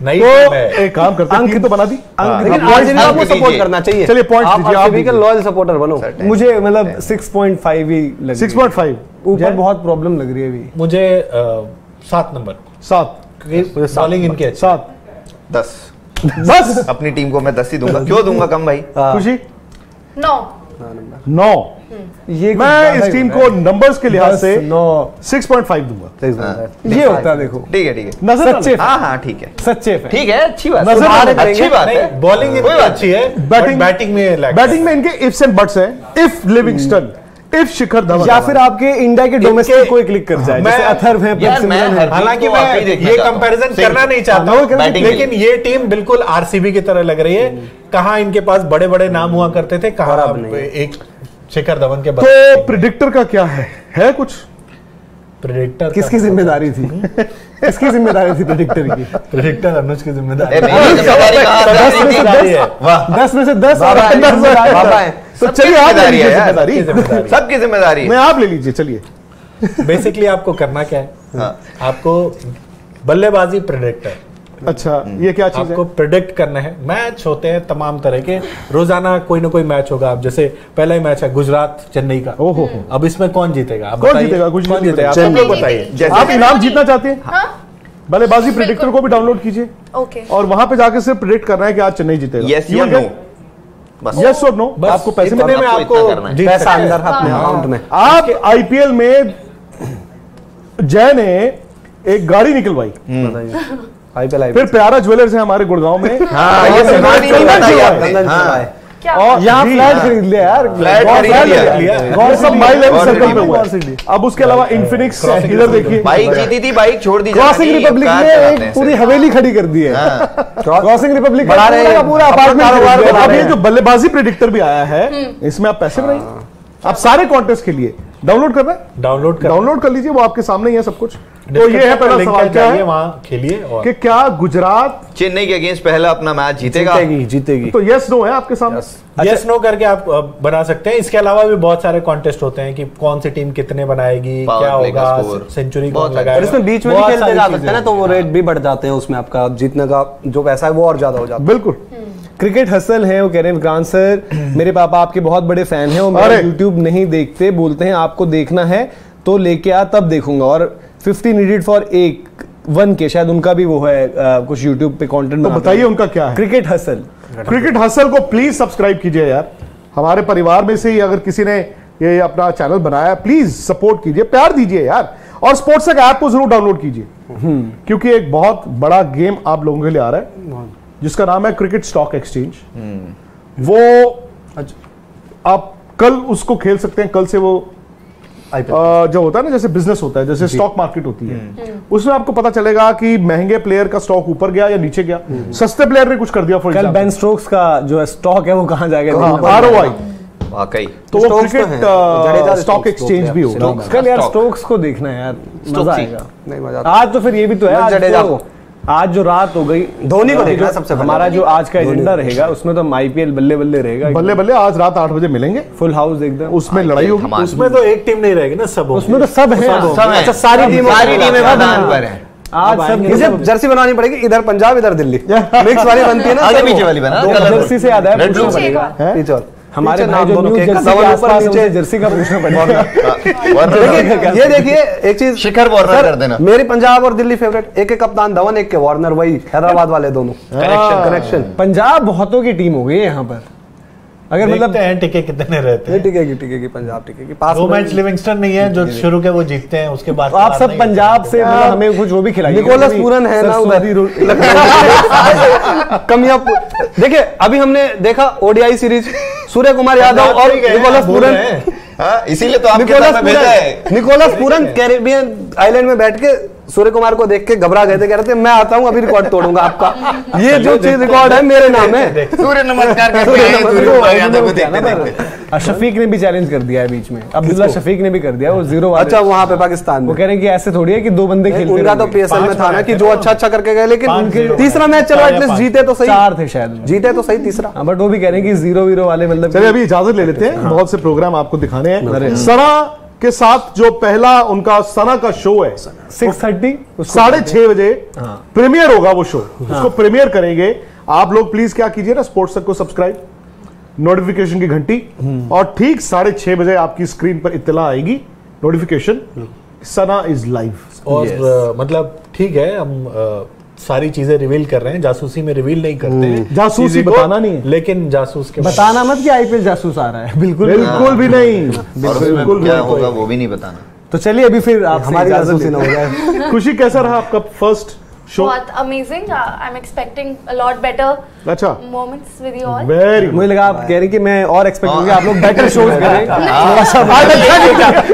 नहीं। तो एक काम करते हैं, टीम तो बना दी, लेकिन आरसीबी को सपोर्ट करना चाहिए। चलिए पॉइंट्स आप दीजिए, आरसीबी के लॉयल सपोर्टर बनो। मुझे मतलब 6.5 ही लग 6.5 ऊपर बहुत प्रॉब्लम लग रही है अभी मुझे 7 नंबर 7 बॉलिंग इनके 7 10 बस अपनी टीम को मैं 10 ही दूंगा। क्यों दूंगा कम भाई? खुशी 9 ये मैं इस टीम को नंबर्स के लिहाज से 6.5 दूंगा। ये होता है, देखो ठीक है ठीक है, नजर सच्चे हाँ हाँ ठीक है, सच्चे ठीक है, अच्छी बात नजर आ रहे है, अच्छी बात है। बॉलिंग इनकी अच्छी है, बैटिंग में इनके इफ्स एंड बट्स है। If Livingstone, if Shikhar Dhawan, या फिर आपके इंडिया के डोमेस्टिक कोई क्लिक कर जाए, जैसे अथर्व है। हालांकि मैं ये कंपैरिजन करना नहीं चाहता हूं, लेकिन ये टीम बिल्कुल आरसीबी की तरह लग रही है। कहां इनके पास बड़े बड़े नाम हुआ करते थे, कहां एक शिखर धवन के बाद। तो प्रेडिक्टर का क्या है कुछ? प्रेडिक्टर किसकी जिम्मेदारी थी? किसकी जिम्मेदारी थी प्रेडिक्टर की? प्रेडिक्टर अनुज की जिम्मेदारी। 10 में से 10 तो चलिए आप ले लीजिए जिम्मेदारी, सबकी जिम्मेदारी मैं आप ले लीजिए। चलिए बेसिकली आपको करना क्या है, आपको बल्लेबाजी प्रेडिक्टर, अच्छा ये क्या चीज आपको है? प्रेडिक्ट करना है। मैच होते हैं तमाम तरह के, रोजाना कोई ना कोई मैच होगा। आप जैसे पहला ही मैच है गुजरात चेन्नई का, ओहो, अब इसमें कौन जीतेगा? आप कौन बताइए, जीतेगा? कौन गुजरात जीतेगा? आप सब चेन्नई लोग बताइए। आप इनाम जीतना चाहते हैं? बल्लेबाजी प्रेडिक्टर को भी डाउनलोड कीजिए ओके, और वहां पे जाके सिर्फ प्रेडिक्ट करना है कि आज चेन्नई जीतेगा। यस या नो, बस यस और नो। बस आपको पैसे इतने में मिलेंगे, आपको करना है। जीत पैसा सकते हैं। अंदर अपने अकाउंट में। आप आईपीएल में जय ने एक गाड़ी निकलवाई फिर प्यारा ज्वेलर्स है हमारे गुड़गांव में। और यहाँ फ्लैट खरीद लिया यार, अब उसके अलावा इन्फिनिक्स इधर देखिए, बाइक जीती थी, बाइक छोड़ दी, क्रॉसिंग रिपब्लिक ने एक पूरी हवेली खड़ी कर दी है। क्रॉसिंग रिपब्लिक बना रहे हैं पूरा अपार्टमेंट। अब ये जो बल्लेबाजी प्रेडिक्टर भी आया है, इसमें आप पैसे नहीं, आप सारे कॉन्टेस्ट के लिए डाउनलोड कर रहे हैं, डाउनलोड कर लीजिए, वो आपके सामने ही है सब कुछ। तो ये है पहला सवाल, क्या है वहां खेलिए कि क्या गुजरात चेन्नई के अगेंस्ट पहला अपना मैच जीतेगी? तो यस नो है आपके सामने, यस नो करके आप बना सकते हैं। इसके अलावा भी बहुत सारे कॉन्टेस्ट होते हैं कि कौन सी टीम कितने बनाएगी, क्या होगा, सेंचुरी कौन लगाएगा, इसमें बीच में भी खेलते जा सकते हैं ना, तो वो रेट भी बढ़ जाते हैं, उसमें आपका जीतने का जो पैसा है वो और ज्यादा हो जाता है। बिल्कुल। क्रिकेट हसल है वो कह रहे हैं विक्रांत सर, मेरे पापा आपके बहुत बड़े फैन हैं और मेरा यूट्यूब नहीं देखते, बोलते हैं आपको देखना है तो लेके आ तब देखूंगा, और 50 नीडेड फॉर 1 के शायद उनका भी वो है कुछ यूट्यूब पे कंटेंट। तो बताइए उनका क्या है? Cricket hustle. क्रिकेट हसल को प्लीज सब्सक्राइब कीजिए यार, हमारे परिवार में से ही अगर किसी ने ये अपना चैनल बनाया, प्लीज सपोर्ट कीजिए, प्यार दीजिए यार, और स्पोर्ट्स ऐप को जरूर डाउनलोड कीजिए, क्योंकि एक बहुत बड़ा गेम आप लोगों के लिए आ रहा है जिसका नाम है क्रिकेट स्टॉक एक्सचेंज। वो आप कल उसको खेल सकते हैं, कल से वो जो होता है ना, जैसे बिजनेस होता है, जैसे स्टॉक मार्केट होती है, उसमें आपको पता चलेगा कि महंगे प्लेयर का स्टॉक ऊपर गया या नीचे गया, सस्ते प्लेयर ने कुछ कर दिया। कल बेन स्टोक्स का जो स्टॉक है वो कहां जाएगा, ROI वाकई, तो वो क्रिकेट स्टॉक एक्सचेंज भी होगा कल यार। स्टोक्स को देखना है यार, मजा आएगा। नहीं मजा आज तो फिर ये भी तो है, जडेजा को आज जो रात हो गई, धोनी को देखना सबसे पहले। हमारा जो आज का एजेंडा रहेगा उसमें तो IPL बल्ले बल्ले रहेगा, बल्ले बल्ले। आज रात 8 बजे मिलेंगे, फुल हाउस एकदम, उसमें लड़ाई होगी। उसमें तो एक टीम नहीं रहेगी ना, सब उसमें तो सब है, अच्छा सारी टीमें मैदान पर है। आज सब इसे जर्सी बनवानी पड़ेगी, इधर पंजाब इधर दिल्ली, मिक्स वाली बनती है ना, आगे पीछे वाली बना, जर्सी से याद है पूछना पड़ेगा हमारे भाई जो न्यू जर्सी के आसपास नीचे जर्सी का पूछना पड़ेगा। ये देखिए एक चीज, शिखर वार्नर कर देना। मेरी पंजाब और दिल्ली फेवरेट, एक कप्तान धवन, एक के वार्नर, वही हैदराबाद वाले दोनों कनेक्शन। पंजाब बहुतों की टीम हो गई है यहाँ पर, अगर मतलब टिके कितने रहते हैं, टिकेगी पंजाब टिकेगी। पास 2 मैच लिविंगस्टन नहीं है जो शुरू के वो जीतते हैं, उसके बाद आप सब पंजाब से मतलब हमें कुछ वो भी खिलाइए। निकोलस पूरन है ना उधर, कमियां देखिए। अभी हमने देखा ODI सीरीज, सूर्य कुमार यादव और निकोलस पूरन, इसीलिए तो निकोलस पूरन कैरेबियन आइलैंड में बैठ के सूर्य कुमार को देख के घबरा गए थे, कह रहे थे मैं आता हूं अभी रिकॉर्ड तोड़ूंगा आपका, ये जो चीज रिकॉर्ड है मेरे नाम है। सूर्य नमस्कार शफीक ने भी चैलेंज कर दिया है बीच में, अब्दुल्ला शफीक ने भी कर दिया, वो 0 वाले। अच्छा वहां पे पाकिस्तान में वो कह रहे हैं कि ऐसे थोड़ी है कि 2 बंदे खेलते हैं। उनका तो PSL में था ना कि जो अच्छा करके गए, लेकिन तीसरा मैच चलो एटलीस्ट जीते तो सही, 4 थे शायद, जीते तो सही तीसरा। बट वो भी कह रहे हैं कि 0-0 वाले मतलब। चलिए अभी इजाजत ले लेते हैं, बहुत से प्रोग्राम आपको दिखाने हैं। सना के साथ जो पहला उनका सना का शो है 6:30 6:30 बजे प्रीमियर होगा, वो शो उसको प्रीमियर करेंगे। आप लोग प्लीज क्या कीजिए ना, स्पोर्ट्स को सब्सक्राइब, नोटिफिकेशन की घंटी, और ठीक 6:30 बजे आपकी स्क्रीन पर इत्तला आएगी, नोटिफिकेशन, सना इज लाइव। और मतलब ठीक है, हम सारी चीजें रिवील कर रहे हैं, जासूसी में रिवील नहीं करते हैं, जासूसी बताना नहीं है, लेकिन जासूस के बताना मत कि IPL जासूस आ रहा है, बिल्कुल भी नहीं, बिल्कुल क्या होगा वो भी नहीं बताना। तो चलिए अभी फिर आप हमारी जासूसी ना हो जाए। खुशी कैसा रहा आपका फर्स्ट शो? बहुत amazing, I am expecting a lot better अच्छा moments with you all. Very मुझे लगा आप कह रही कि मैं और एक्सपेक्ट करूंगा आप लोग बेटर शोज करें, थोड़ा सा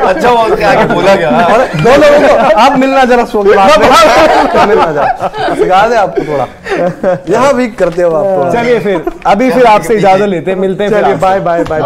अच्छा वो आगे बोला गया। और 2 लोगों को आप मिलना जरा शो के बाद मिलना जरा, सिखा दे आपको थोड़ा, यहाँ वीक करते हो आप। चलिए फिर अभी फिर आपसे इजाजत लेते हैं, मिलते हैं, बाय बाय बाय।